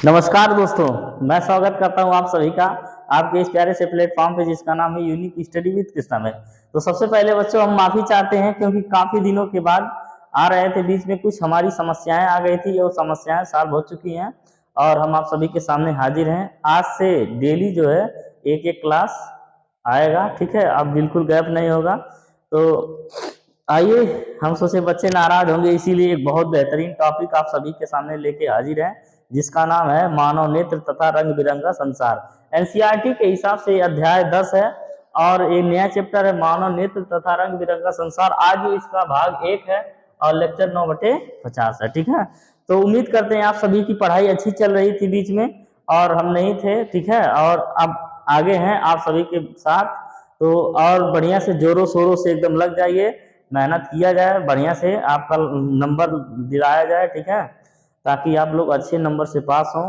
नमस्कार दोस्तों, मैं स्वागत करता हूं आप सभी का आपके इस प्यारे से प्लेटफॉर्म पे जिसका नाम है यूनिक स्टडी विद कृष्णा में। तो सबसे पहले बच्चों हम माफ़ी चाहते हैं क्योंकि काफ़ी दिनों के बाद आ रहे थे, बीच में कुछ हमारी समस्याएं आ गई थी और समस्याएं सॉल्व हो चुकी हैं और हम आप सभी के सामने हाजिर हैं। आज से डेली जो है एक एक क्लास आएगा, ठीक है। अब बिल्कुल गैप नहीं होगा। तो आइए, हम सोचे बच्चे नाराज होंगे, इसीलिए एक बहुत बेहतरीन टॉपिक आप सभी के सामने लेके हाजिर है जिसका नाम है मानव नेत्र तथा रंग बिरंगा संसार। एनसीईआरटी के हिसाब से अध्याय 10 है और एक नया चैप्टर है मानव नेत्र तथा रंग बिरंगा संसार। आज इसका भाग 1 है और लेक्चर 9/50 है, ठीक है। तो उम्मीद करते हैं आप सभी की पढ़ाई अच्छी चल रही थी बीच में और हम नहीं थे, ठीक है। और अब आगे हैं आप सभी के साथ, तो और बढ़िया से जोरों शोरों से एकदम लग जाइए, मेहनत किया जाए, बढ़िया से आपका नंबर दिलाया जाए, ठीक है, ताकि आप लोग अच्छे नंबर से पास हों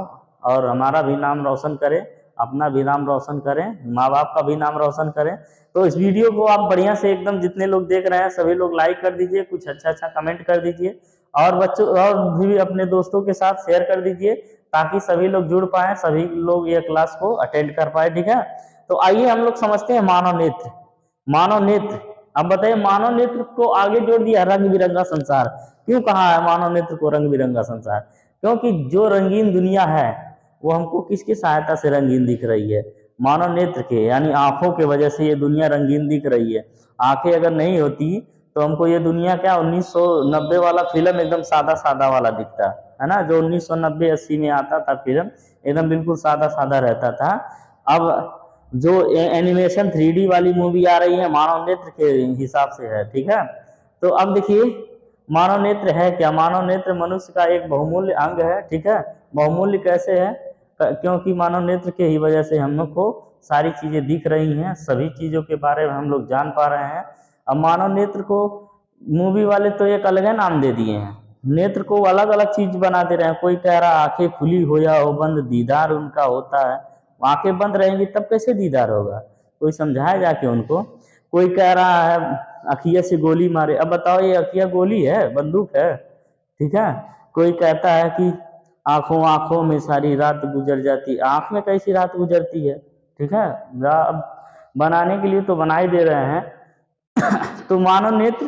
और हमारा भी नाम रोशन करें, अपना भी नाम रोशन करें, माँ बाप का भी नाम रोशन करें। तो इस वीडियो को आप बढ़िया से एकदम जितने लोग देख रहे हैं सभी लोग लाइक कर दीजिए, कुछ अच्छा अच्छा कमेंट कर दीजिए और बच्चों और भी अपने दोस्तों के साथ शेयर कर दीजिए ताकि सभी लोग जुड़ पाए, सभी लोग ये क्लास को अटेंड कर पाए, ठीक है। तो आइए हम लोग समझते हैं मानव नेत्र। मानव नेत्र, अब बताइए मानव नेत्र को आगे जोड़ दिया रंग बिरंगा संसार। क्यों कहा है मानव नेत्र को रंग बिरंगा संसार? क्योंकि जो रंगीन दुनिया है वो हमको किसकी सहायता से रंगीन दिख रही है? मानव नेत्र के, यानी आंखों के वजह से ये दुनिया रंगीन दिख रही है। आंखें अगर नहीं होती तो हमको ये दुनिया क्या 1990 वाला फिल्म एकदम सादा सादा वाला दिखता है ना, जो 1990-80 में आता था फिल्म, एकदम बिल्कुल सादा सादा रहता था। अब जो एनिमेशन 3D वाली मूवी आ रही है मानव नेत्र के हिसाब से है, ठीक है। तो अब देखिए मानव नेत्र है क्या? मानव नेत्र मनुष्य का एक बहुमूल्य अंग है, ठीक है। बहुमूल्य कैसे है? क्योंकि मानव नेत्र के ही वजह से हम लोग को सारी चीजें दिख रही हैं, सभी चीजों के बारे में हम लोग जान पा रहे हैं। अब मानव नेत्र को मूवी वाले तो एक अलग है नाम दे दिए हैं, नेत्र को अलग अलग चीज बना दे रहे हैं। कोई कह रहा आंखें खुली हो या हो बंद दीदार उनका होता है। आंखें बंद रहेंगी तब कैसे दीदार होगा? कोई समझाए जाके उनको। कोई कह रहा है अखिया से गोली मारे, अब बताओ ये अखिया गोली है, बंदूक है, ठीक है। कोई कहता है कि आंखों आंखों में सारी रात गुजर जाती, आंख में कैसी रात गुजरती है, ठीक है। अब बनाने के लिए तो बना ही दे रहे हैं। तो मानव नेत्र,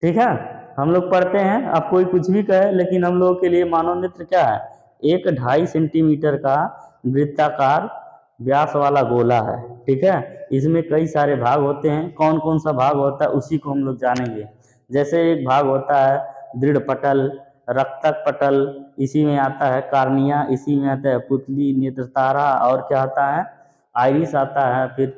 ठीक है, हम लोग पढ़ते हैं, अब कोई कुछ भी कहे लेकिन हम लोगों के लिए मानव नेत्र क्या है? एक 2.5 सेंटीमीटर का वृत्ताकार व्यास वाला गोला है, ठीक है। इसमें कई सारे भाग होते हैं, कौन कौन सा भाग होता है उसी को हम लोग जानेंगे। जैसे एक भाग होता है दृढ़ पटल, रक्तक पटल, इसी में आता है कार्निया, इसी में आता है पुतली, नेत्र तारा, और क्या आता है आइरिस आता है, फिर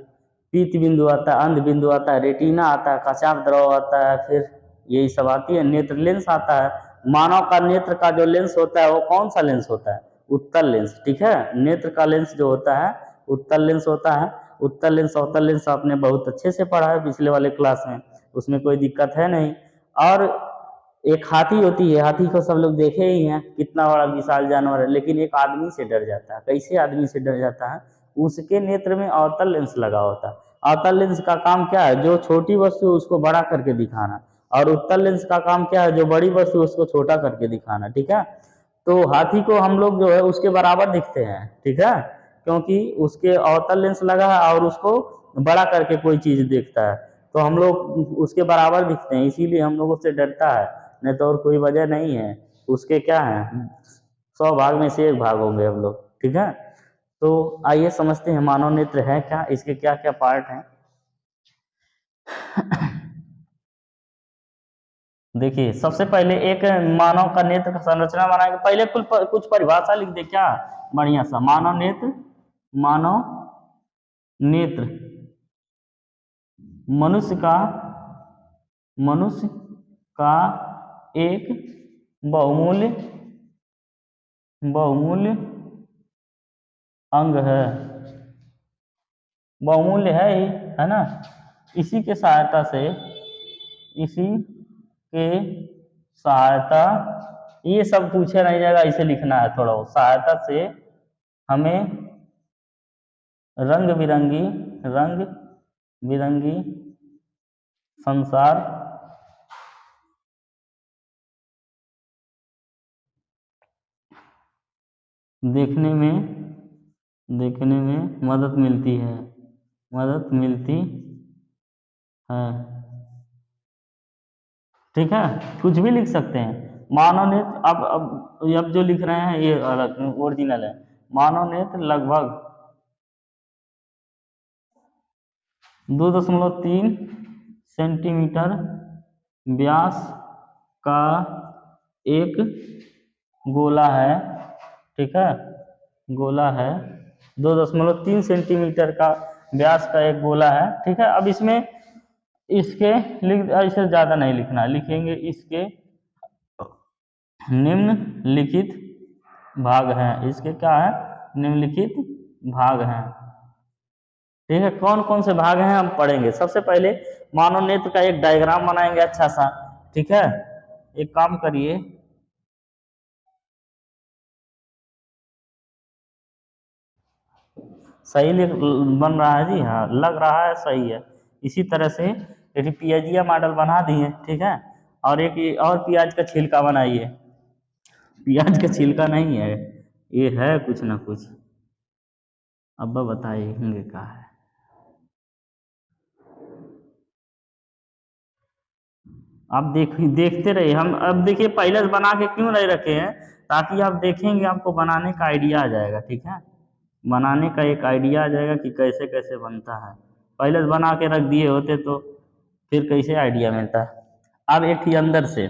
पीत बिंदु आता है, अंध बिंदु आता है, रेटिना आता है, कचाप द्रव आता है, फिर यही सब आती है। नेत्र लेंस आता है। मानव का नेत्र का जो लेंस होता है वो कौन सा लेंस होता है? उत्तल लेंस, ठीक है। नेत्र का लेंस जो होता है उत्तल लेंस होता है। उत्तल लेंस अवतल लेंस आपने बहुत अच्छे से पढ़ा है पिछले वाले क्लास में, उसमें कोई दिक्कत है नहीं। और एक हाथी होती है, हाथी को सब लोग देखे ही हैं, कितना बड़ा विशाल जानवर है, लेकिन एक आदमी से डर जाता है। कैसे आदमी से डर जाता है? उसके नेत्र में अवतल लेंस लगा होता है। अवतल लेंस का काम क्या है? जो छोटी वस्तु है उसको बड़ा करके दिखाना, और उत्तल लेंस का काम क्या है? जो बड़ी वस्तु है उसको छोटा करके दिखाना, ठीक है। तो हाथी को हम लोग जो है उसके बराबर दिखते हैं, ठीक है, क्योंकि उसके अवतल लेंस लगा है और उसको बड़ा करके कोई चीज देखता है, तो हम लोग उसके बराबर दिखते हैं, इसीलिए हम लोगों से डरता है, नहीं तो और कोई वजह नहीं है। उसके क्या है 100 भाग में से 1 भाग होंगे हम लोग, ठीक है। तो आइए समझते हैं मानव नेत्र है क्या, इसके क्या क्या पार्ट हैं। देखिए सबसे पहले एक मानव का नेत्र का संरचना बनाएंगे, पहले कुछ परिभाषा लिख दे क्या बढ़िया सा। मानव नेत्र, मानव नेत्र मनुष्य का, मनुष्य का एक बहुमूल्य, बहुमूल्य अंग है। बहुमूल्य है ही, है ना। इसी के सहायता से, इसी के सहायता, ये सब पूछे नहीं जाएगा, इसे लिखना है थोड़ा, सहायता से हमें रंग बिरंगी, रंग बिरंगी संसार देखने में मदद मिलती है, मदद मिलती है। ठीक है, कुछ भी लिख सकते हैं। मानव नेत्र, अब जो लिख रहे हैं ये अलग ओरिजिनल है। मानव नेत्र लगभग 2.3 सेंटीमीटर व्यास का एक गोला है। ठीक है, गोला है, 2.3 सेंटीमीटर का व्यास का एक गोला है। ठीक है, अब इसमें इसके ऐसे ज़्यादा नहीं लिखना, लिखेंगे इसके निम्नलिखित भाग हैं। इसके क्या है, निम्नलिखित भाग हैं। ठीक है, कौन कौन से भाग हैं हम पढ़ेंगे। सबसे पहले मानव नेत्र का एक डायग्राम बनाएंगे अच्छा सा। ठीक है, एक काम करिए, सही बन रहा है जी, हाँ लग रहा है सही है। इसी तरह से एक पियाजिया मॉडल बना दिए। ठीक है, और एक और प्याज का छिलका बनाइए। प्याज का छिलका नहीं है, ये है कुछ ना कुछ, अब बताएंगे क्या है। आप देखते रहिए। हम अब देखिए पहले से बना के क्यों नहीं रखे हैं, ताकि आप देखेंगे आपको बनाने का आइडिया आ जाएगा। ठीक है, बनाने का एक आइडिया आ जाएगा कि कैसे कैसे बनता है। पहले से बना के रख दिए होते तो फिर कैसे आइडिया मिलता। अब एक ही अंदर से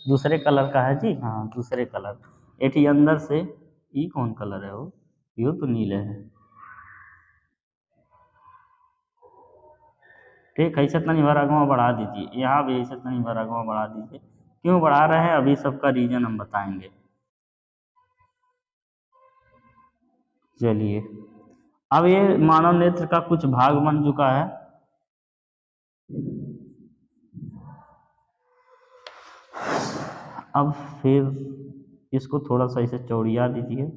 दूसरे कलर का है जी, हाँ दूसरे कलर एक ही अंदर से। ये कौन कलर है वो, ये तो नीले है। ठीक है, ऐसे तनी भरा अगवा बढ़ा दीजिए, यहाँ भी ऐसे तनी भरा अगवा बढ़ा दीजिए। क्यों बढ़ा रहे हैं अभी सबका रीजन हम बताएंगे। चलिए, अब ये मानव नेत्र का कुछ भाग बन चुका है। अब फिर इसको थोड़ा सा इसे चौड़िया दीजिए,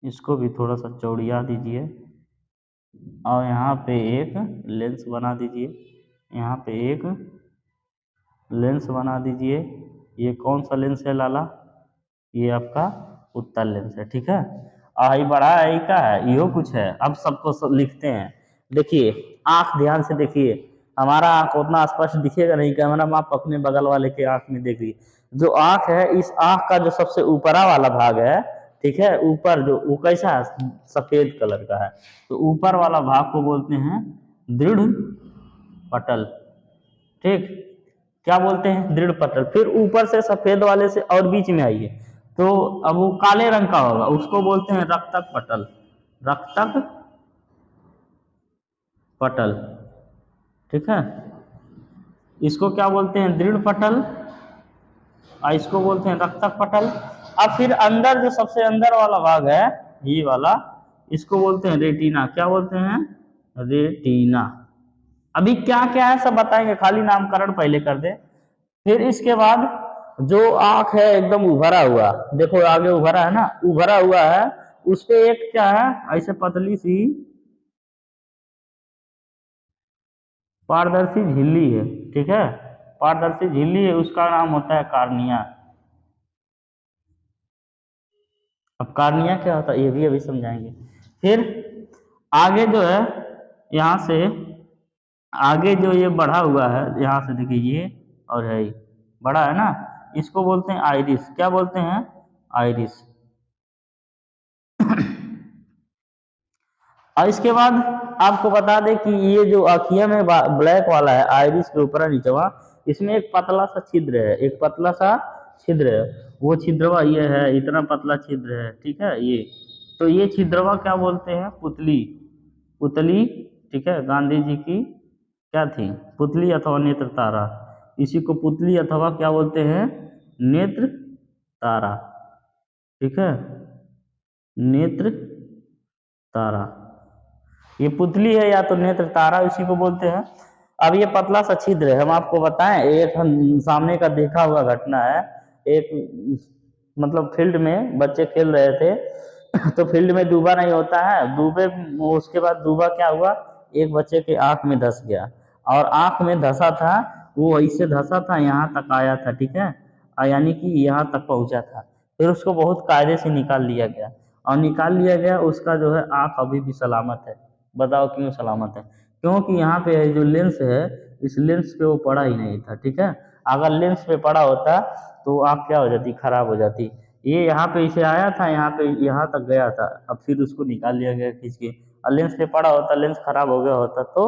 इसको भी थोड़ा सा चौड़िया दीजिए, और यहाँ पे एक लेंस बना दीजिए, यहाँ पे एक लेंस बना दीजिए। ये कौन सा लेंस है लाला, ये आपका उत्तल लेंस है। ठीक है, आई बड़ा आई का है, यो कुछ है। अब सबको सब लिखते हैं। देखिए आंख ध्यान से देखिए, हमारा आंख उतना स्पष्ट दिखेगा नहीं, कैमरा में आप अपने बगल वाले के आंख में देखिए। जो आंख है, इस आंख का जो सबसे ऊपरा वाला भाग है, ठीक है, ऊपर जो वो कैसा है, सफेद कलर का है, तो ऊपर वाला भाग को बोलते हैं दृढ़ पटल। ठीक, क्या बोलते हैं, दृढ़ पटल। फिर ऊपर से सफेद वाले से और बीच में आइए, तो अब वो काले रंग का होगा, उसको बोलते हैं रक्तक पटल। रक्तक पटल। ठीक है, इसको क्या बोलते हैं, दृढ़ पटल, और इसको बोलते हैं रक्तक पटल। अब फिर अंदर जो सबसे अंदर वाला भाग है, ये वाला, इसको बोलते हैं रेटिना। क्या बोलते हैं, रेटिना। अभी क्या क्या है सब बताएंगे, खाली नामकरण पहले कर दे। फिर इसके बाद जो आंख है एकदम उभरा हुआ, देखो आगे उभरा है ना, उभरा हुआ है, उस पे एक क्या है, ऐसे पतली सी पारदर्शी झिल्ली है। ठीक है, पारदर्शी झिल्ली है, उसका नाम होता है कार्निया। अब कार्निया क्या होता है ये भी अभी समझाएंगे। फिर आगे जो है, यहाँ से आगे जो ये बढ़ा हुआ है, यहाँ से देखिए ये और है, बड़ा है ना, इसको बोलते हैं आइरिस। क्या बोलते हैं, आइरिस। और इसके बाद आपको बता दें कि ये जो आखिया में ब्लैक वाला है, आइरिस के ऊपर नीचवा, इसमें एक पतला सा छिद्र है, एक पतला सा छिद्र है। वो छिद्रवा ये है, इतना पतला छिद्र है। ठीक है, ये तो ये छिद्रवा क्या बोलते हैं, पुतली। पुतली, ठीक है, गांधी जी की क्या थी, पुतली अथवा नेत्र तारा। इसी को पुतली अथवा क्या बोलते हैं, नेत्र तारा। ठीक है, नेत्र तारा, ये पुतली है या तो नेत्र तारा, इसी को बोलते हैं। अब ये पतला सा छिद्र है, हम आपको बताएं, एक हम सामने का देखा हुआ घटना है। एक मतलब फील्ड में बच्चे खेल रहे थे तो फील्ड में डूबा नहीं होता है, डूबे, उसके बाद डूबा क्या हुआ, एक बच्चे के आंख में धंस गया, और आंख में धंसा था, वो ऐसे धंसा था, यहाँ तक आया था। ठीक है, यानी कि यहाँ तक पहुंचा था। फिर उसको बहुत कायदे से निकाल लिया गया, और निकाल लिया गया, उसका जो है आँख अभी भी सलामत है। बताओ क्यों सलामत है? क्योंकि यहाँ पे जो लेंस है, इस लेंस पे वो पड़ा ही नहीं था, ठीक है। अगर लेंस पे पड़ा होता तो आँख क्या हो जाती, खराब हो जाती। ये यहाँ पे इसे आया था, यहाँ पे यहाँ तक गया था, अब फिर उसको निकाल लिया गया खींच के। और लेंस पे पड़ा होता, लेंस खराब हो गया होता तो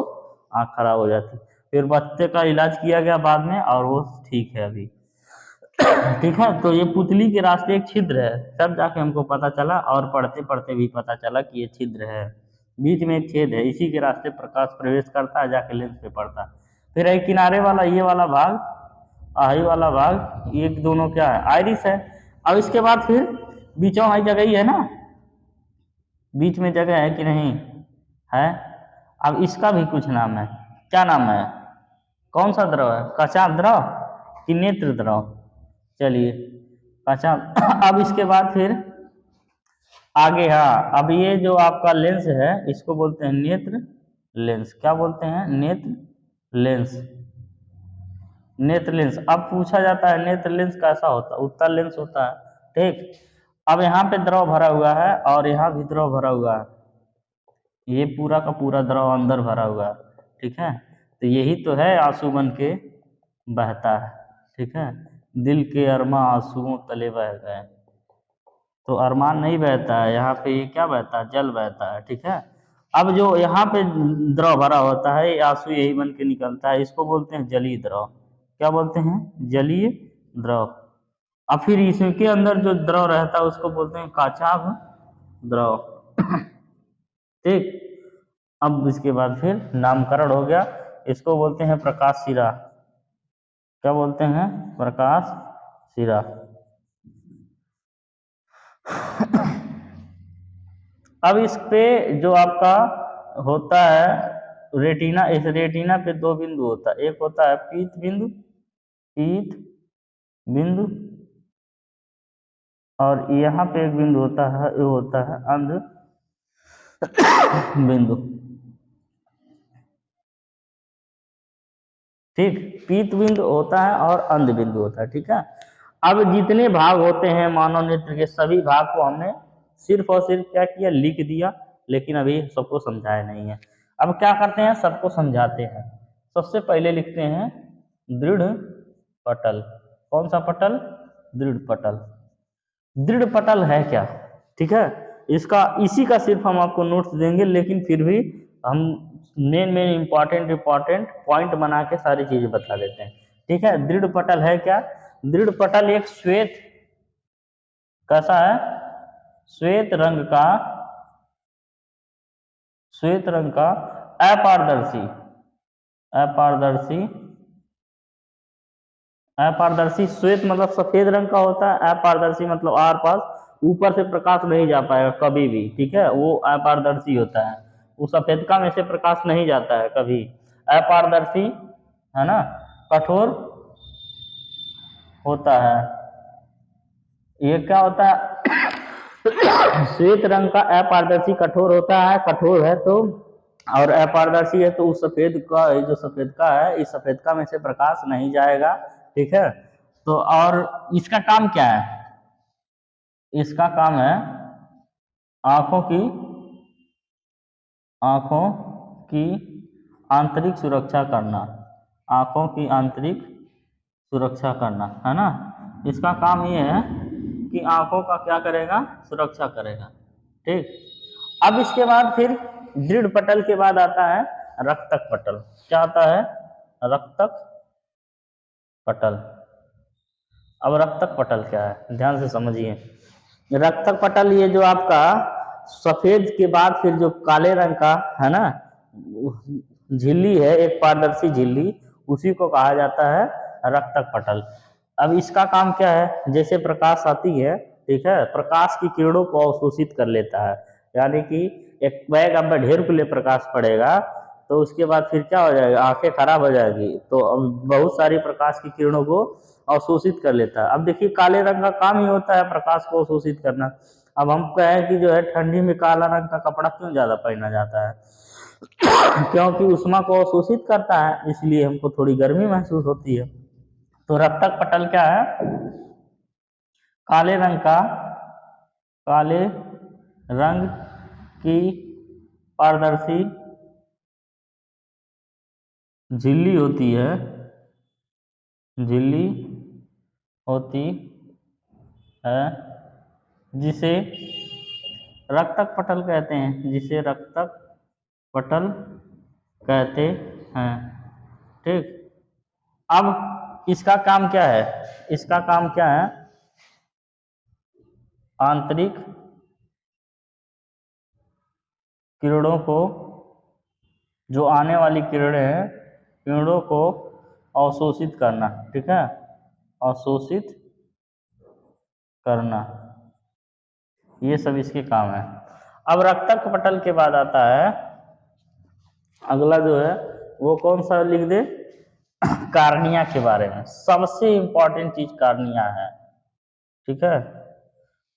आँख खराब हो जाती। फिर बच्चे का इलाज किया गया बाद में और वो ठीक है अभी। ठीक है, तो ये पुतली के रास्ते एक छिद्र है, तब जाके हमको पता चला और पढ़ते पढ़ते भी पता चला कि ये छिद्र है, बीच में एक छेद है, इसी के रास्ते प्रकाश प्रवेश करता है, जाके लेंस पे पड़ता है। फिर एक किनारे वाला ये वाला भाग, आई वाला भाग, ये दोनों क्या है, आइरिस है। अब इसके बाद फिर बीचों आई जगह ही है ना, बीच में जगह है कि नहीं है। अब इसका भी कुछ नाम है, क्या नाम है, कौन सा द्रव है, कचा द्रव कि नेत्र द्रव? चलिए कचा। अब इसके बाद फिर आगे, हाँ, अब ये जो आपका लेंस है इसको बोलते हैं नेत्र लेंस। क्या बोलते हैं, नेत्र लेंस। नेत्र लेंस। अब पूछा जाता है नेत्र लेंस कैसा होता है, उत्तल लेंस होता है, ठीक। अब यहाँ पे द्रव भरा हुआ है और यहाँ भी द्रव भरा हुआ है, ये पूरा का पूरा द्रव अंदर भरा हुआ है, ठीक है। तो यही तो है आंसू बन के बहता है, ठीक है। दिल के अरमा आंसुओं तले बह गए, तो अरमान नहीं बहता है, यहाँ पे ये क्या बहता है, जल बहता है, ठीक है। अब जो यहाँ पे द्रव भरा होता है, ये आंसू यही बन के निकलता है, इसको बोलते हैं जलीय द्रव। क्या बोलते हैं, जलीय द्रव। अब फिर इसके अंदर जो द्रव रहता है उसको बोलते हैं काचाभ द्रव। ठीक। अब इसके बाद फिर नामकरण हो गया, इसको बोलते हैं प्रकाश शिरा। क्या बोलते हैं, प्रकाश शिरा। अब इस पे जो आपका होता है रेटिना, इस रेटिना पे दो बिंदु होता है, एक होता है पीत बिंदु, पीत बिंदु, और यहाँ पे एक बिंदु होता है, वो होता है अंध बिंदु। ठीक, पीत बिंदु होता है और अंध बिंदु होता है, ठीक है। अब जितने भाग होते हैं मानव नेत्र के, सभी भाग को हमने सिर्फ और सिर्फ क्या किया, लिख दिया, लेकिन अभी सबको समझाया नहीं है। अब क्या करते हैं, सबको समझाते हैं। सबसे पहले लिखते हैं दृढ़ पटल। कौन सा पटल, दृढ़ पटल। दृढ़ पटल है क्या, ठीक है। इसका इसी का सिर्फ हम आपको नोट्स देंगे, लेकिन फिर भी हम मेन मेन इंपॉर्टेंट पॉइंट बना के सारी चीजें बता देते हैं, ठीक है। दृढ़ पटल है क्या, दृढ़ पटल एक श्वेत, कैसा है, श्वेत रंग का, श्वेत रंग का अपारदर्शी, अपारदर्शी, अपारदर्शी। श्वेत मतलब सफेद रंग का होता है, अपारदर्शी मतलब आर पास, ऊपर से प्रकाश नहीं जा पाएगा कभी भी, ठीक है, वो अपारदर्शी होता है। वो सफेदका में से प्रकाश नहीं जाता है कभी, अपारदर्शी, है ना, कठोर होता है। ये क्या होता है, श्वेत रंग का अपारदर्शी कठोर होता है, कठोर है तो, और अपारदर्शी है तो उस सफेद का, जो सफेद का है, इस सफेद का में से प्रकाश नहीं जाएगा, ठीक है। तो और इसका काम क्या है, इसका काम है आंखों की, आंखों की आंतरिक सुरक्षा करना, आंखों की आंतरिक सुरक्षा करना, है ना। इसका काम ये है कि आंखों का क्या करेगा, सुरक्षा करेगा, ठीक। अब इसके बाद फिर दृढ़ पटल के बाद आता है रक्तक पटल। क्या आता है, रक्तक पटल। अब रक्तक पटल क्या है, ध्यान से समझिए। रक्तक पटल ये जो आपका सफेद के बाद फिर जो काले रंग का है ना झिल्ली है, एक पारदर्शी झिल्ली, उसी को कहा जाता है रक्तक पटल। अब इसका काम क्या है, जैसे प्रकाश आती है, ठीक है, प्रकाश की किरणों को अवशोषित कर लेता है। यानी कि एक बैग आप ढेर के लिए प्रकाश पड़ेगा तो उसके बाद फिर क्या हो जाएगा, आंखें खराब हो जाएगी, तो अब बहुत सारी प्रकाश की किरणों को अवशोषित कर लेता है। अब देखिए काले रंग का काम ही होता है प्रकाश को अवशोषित करना। अब हम कहें कि जो है ठंडी में काला रंग का कपड़ा क्यों ज्यादा पहना जाता है, क्योंकि उष्मा को अवशोषित करता है, इसलिए हमको थोड़ी गर्मी महसूस होती है। तो रक्तक पटल क्या है, काले रंग का, काले रंग की पारदर्शी झिल्ली होती है, झिल्ली होती है, जिसे रक्तक पटल कहते हैं, जिसे रक्तक पटल कहते हैं। ठीक। अब इसका काम क्या है? इसका काम क्या है? आंतरिक किरणों को, जो आने वाली किरणें हैं, किरणों को अवशोषित करना। ठीक है, अवशोषित करना, ये सब इसके काम है। अब रक्तक पटल के बाद आता है अगला जो है वो कौन सा लिख दे? कार्निया के बारे में। सबसे इंपॉर्टेंट चीज कार्निया है। ठीक है,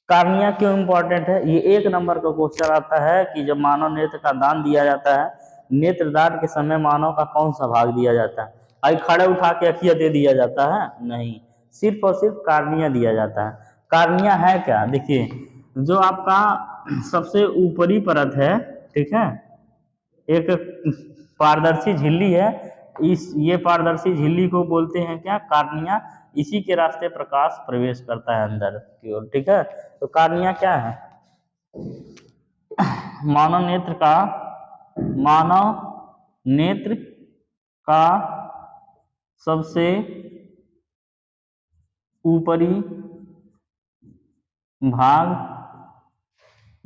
कार्निया क्यों इंपॉर्टेंट है? ये 1 नंबर का क्वेश्चन आता है कि जब मानव नेत्र का दान दिया जाता है, नेत्र दान के समय मानव का कौन सा भाग दिया जाता है? आई खड़े उठा के अखिया दे दिया जाता है? नहीं, सिर्फ और सिर्फ कार्निया दिया जाता है। कार्निया है क्या? देखिए, जो आपका सबसे ऊपरी परत है, ठीक है, एक पारदर्शी झिल्ली है, ये पारदर्शी झिल्ली को बोलते हैं क्या? कार्निया। इसी के रास्ते प्रकाश प्रवेश करता है अंदर की ओर। ठीक है, तो कार्निया क्या है? मानव नेत्र का, मानव नेत्र का सबसे ऊपरी भाग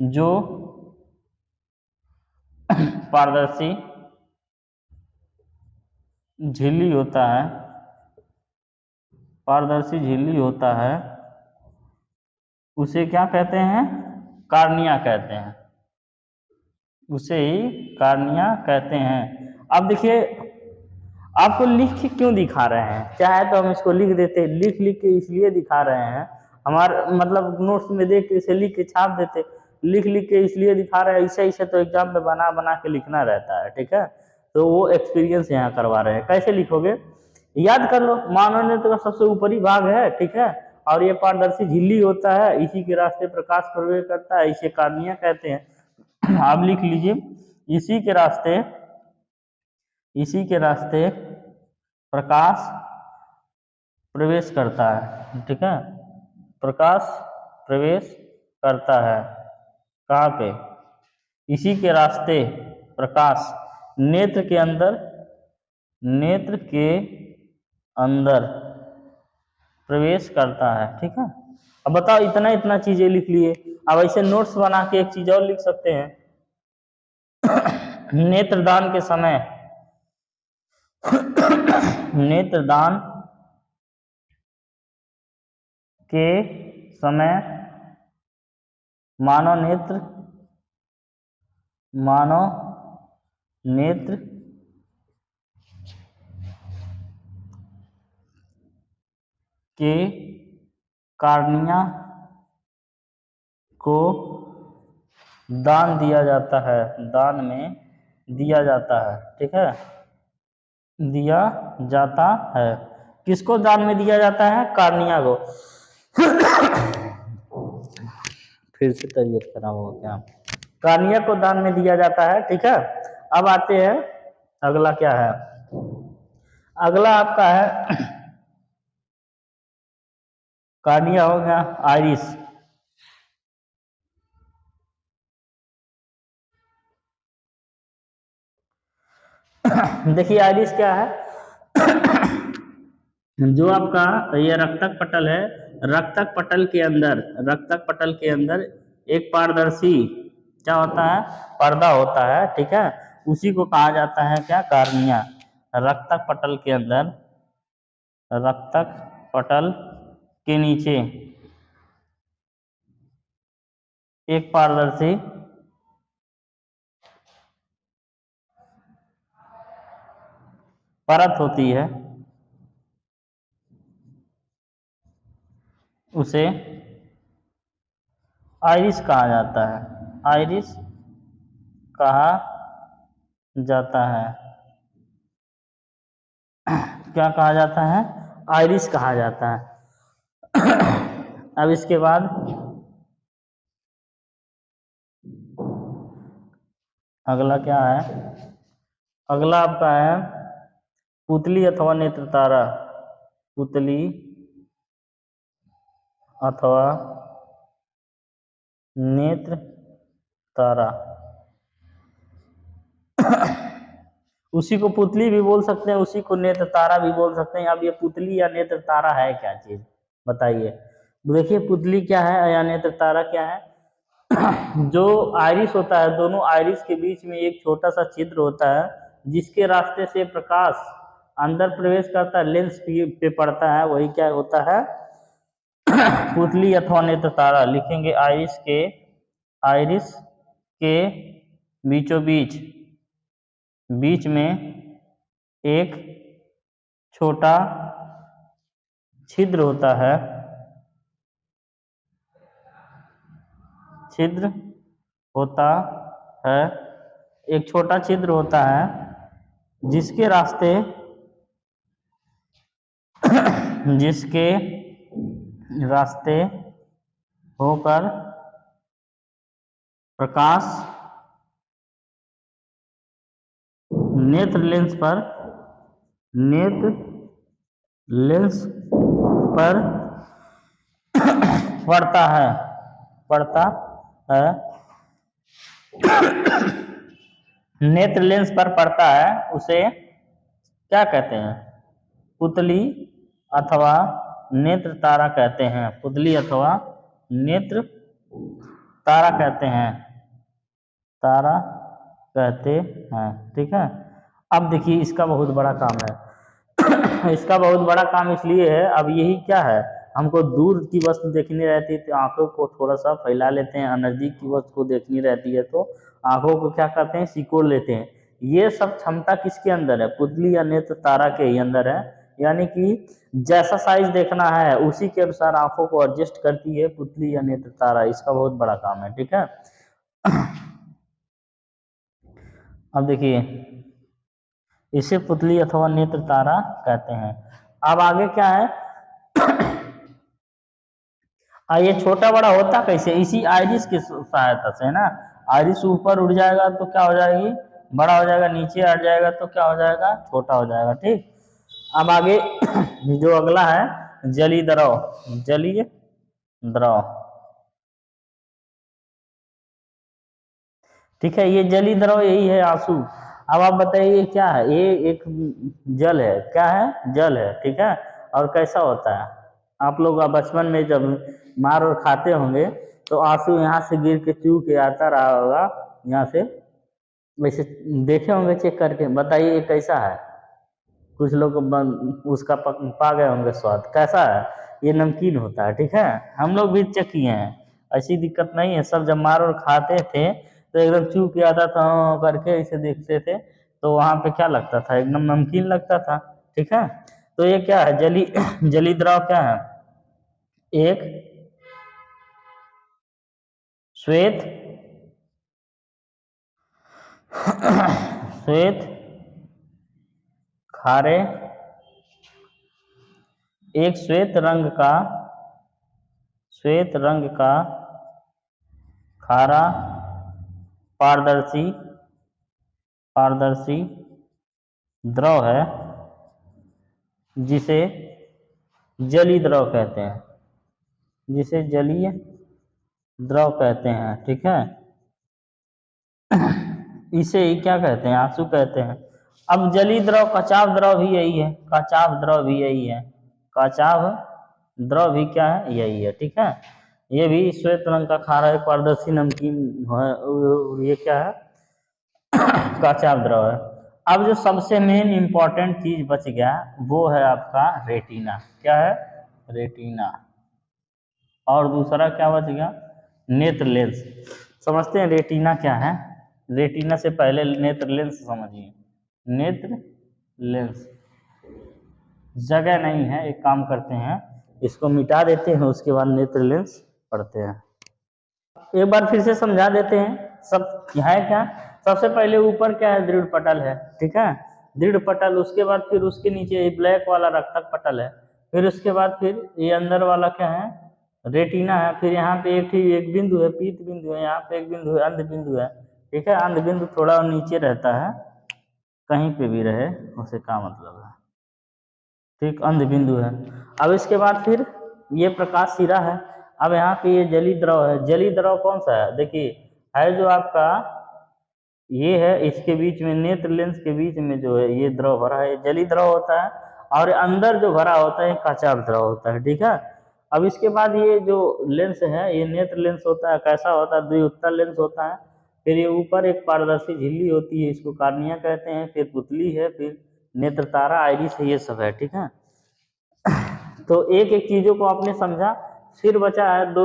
जो पारदर्शी झिल्ली होता है, पारदर्शी झिल्ली होता है, उसे क्या कहते हैं? कार्निया कहते हैं, उसे ही कार्निया कहते हैं। अब देखिए, आपको लिख के क्यों दिखा रहे हैं? चाहे तो हम इसको लिख देते, लिख लिख के इसलिए दिखा रहे हैं, हमारे मतलब नोट्स में देख के इसे लिख के छाप देते, लिख लिख के इसलिए दिखा रहे हैं, ऐसे ऐसे तो एग्जाम में बना बना के लिखना रहता है। ठीक है, तो वो एक्सपीरियंस यहाँ करवा रहे हैं। कैसे लिखोगे? याद कर लो, मानव नेत्र का सबसे ऊपरी भाग है, ठीक है, और ये पारदर्शी झिल्ली होता है, इसी के रास्ते प्रकाश प्रवेश करता है, इसे कार्निया कहते हैं। आप लिख लीजिए, इसी के रास्ते, इसी के रास्ते प्रकाश प्रवेश करता है। ठीक है, प्रकाश प्रवेश करता है। कहाँ पे? इसी के रास्ते प्रकाश नेत्र के अंदर, नेत्र के अंदर प्रवेश करता है। ठीक है, अब बताओ, इतना इतना चीजें लिख लिए। अब ऐसे नोट्स बना के एक चीज और लिख सकते हैं, नेत्रदान के समय, नेत्रदान के समय मानव नेत्र, मानव नेत्र के कार्निया को दान दिया जाता है, दान में दिया जाता है। ठीक है, दिया जाता है। किसको दान में दिया जाता है? कार्निया को। फिर से तबीयत खराब हो गया। कार्निया को दान में दिया जाता है। ठीक है, अब आते हैं अगला क्या है? अगला आपका है कार्निया हो गया, आइरिस। देखिए, आइरिस क्या है? जो आपका ये रक्तक पटल है, रक्तक पटल के अंदर, रक्तक पटल के अंदर एक पारदर्शी क्या होता है? पर्दा होता है। ठीक है, उसी को कहा जाता है क्या? कार्निया। रक्तक पटल के अंदर, रक्तक पटल के नीचे एक पारदर्शी परत होती है, उसे आइरिस कहा जाता है, आइरिस कहा जाता है। क्या कहा जाता है? आइरिस कहा जाता है। अब इसके बाद अगला क्या है? अगला आपका है पुतली अथवा नेत्र तारा। पुतली अथवा नेत्र तारा। उसी को पुतली भी बोल सकते हैं, उसी को नेत्र तारा भी बोल सकते हैं। अब ये पुतली या नेत्र तारा है क्या चीज, बताइए। देखिए पुतली क्या है या नेत्र तारा क्या है? जो आइरिस होता है, दोनों आइरिस के बीच में एक छोटा सा छिद्र होता है, जिसके रास्ते से प्रकाश अंदर प्रवेश करता है, लेंस पे पड़ता है, वही क्या होता है? पुतली अथवा नेत्र तारा। लिखेंगे आइरिस के बीचों बीच में एक छोटा छिद्र होता है, एक छोटा छिद्र होता है, जिसके रास्ते होकर प्रकाश नेत्र लेंस पर पड़ता है। नेत्र लेंस पर पड़ता है, उसे क्या कहते हैं? पुतली अथवा नेत्र तारा कहते हैं। पुतली अथवा नेत्र तारा कहते हैं, ठीक है। अब देखिए इसका बहुत बड़ा काम है। इसका बहुत बड़ा काम इसलिए है, अब यही क्या है, हमको दूर की वस्तु देखनी रहती है तो आंखों को थोड़ा सा फैला लेते हैं, नजदीक की वस्तु को देखनी रहती है तो आंखों को क्या करते हैं, सिकोड़ लेते हैं। ये सब क्षमता किसके अंदर है? पुतली या नेत्र तारा के ही अंदर है। यानी कि जैसा साइज देखना है उसी के अनुसार आंखों को एडजस्ट करती है पुतली या नेत्र तारा। इसका बहुत बड़ा काम है, ठीक है। अब देखिए इसे पुतली अथवा नेत्र तारा कहते हैं। अब आगे क्या है? ये छोटा बड़ा होता कैसे? इसी आइरिस की सहायता से, है ना। आइरिस ऊपर उड़ जाएगा तो क्या हो जाएगी? बड़ा हो जाएगा, नीचे हट जाएगा तो क्या हो जाएगा? छोटा हो जाएगा, ठीक। अब आगे जो अगला है जलीय द्रव, ठीक है। ये जलीय द्रव यही है आंसू। अब आप बताइए क्या है? ये एक जल है, क्या है? जल है, ठीक है। और कैसा होता है? आप लोग बचपन में जब मार और खाते होंगे तो आंसू यहाँ से गिर के चू के आता रहा होगा, यहाँ से वैसे देखे होंगे, चेक करके बताइए ये कैसा है। कुछ लोग उसका पा गए होंगे स्वाद, कैसा है? ये नमकीन होता है, ठीक है। हम लोग भी चेक किए हैं, ऐसी दिक्कत नहीं है। सब जब मार और खाते थे तो एकदम चू के आता था, करके इसे देखते थे तो वहां पे क्या लगता था? एकदम नमकीन लगता था, ठीक है। तो ये क्या है? जली द्रव क्या है? एक श्वेत खारे, एक श्वेत रंग का खारा पारदर्शी द्रव है, जिसे जलीय द्रव कहते हैं, ठीक है। इसे ही क्या कहते हैं? आंसू कहते हैं। अब जलीय द्रव, कचाव द्रव भी यही है, कचाव द्रव भी क्या है? यही है, ठीक है। ये भी श्वेत रंग का खारा एक पारदर्शी नमकीन है, ये क्या है? कचाव द्रव है। अब जो सबसे मेन इंपॉर्टेंट चीज बच गया वो है आपका रेटिना। क्या है? रेटिना। और दूसरा क्या बच गया? नेत्र लेंस। समझते हैं रेटिना क्या है? रेटिना से पहले नेत्र लेंस समझिए। नेत्र लेंस जगह नहीं है, एक काम करते हैं इसको मिटा देते हैं, उसके बाद नेत्र लेंस पढ़ते हैं। एक बार फिर से समझा देते हैं। सब है क्या? सबसे पहले ऊपर क्या है? दृढ़ पटल है, ठीक है। दृढ़ पटल, उसके बाद फिर उसके नीचे ब्लैक वाला रक्तक पटल है, फिर उसके बाद फिर ये अंदर वाला क्या है? रेटिना है। फिर यहाँ पे एक बिंदु है, पीत बिंदु है, यहाँ पे एक बिंदु है, अंध बिंदु है, ठीक है। अंध बिंदु थोड़ा नीचे रहता है, कहीं पे भी रहे उसे क्या मतलब है, ठीक, अंध बिंदु है। अब इसके बाद फिर ये प्रकाश सिरा है। अब यहाँ पे ये जली द्रव है। जली द्रव कौन सा है, देखिए है जो आपका ये है, इसके बीच में नेत्र लेंस के बीच में जो है ये द्रव भरा है, जली द्रव होता है। और अंदर जो भरा होता है कच्चा द्रव होता है, ठीक है। अब इसके बाद ये जो लेंस है ये नेत्र लेंस होता है, कैसा होता है, द्विउत्तल लेंस होता है। फिर ये ऊपर एक पारदर्शी झिल्ली होती है, इसको कार्निया कहते हैं, फिर पुतली है, फिर नेत्र तारा, आइरिस है, ये सब है, ठीक है। तो एक एक चीजों को आपने समझा। फिर बचा है दो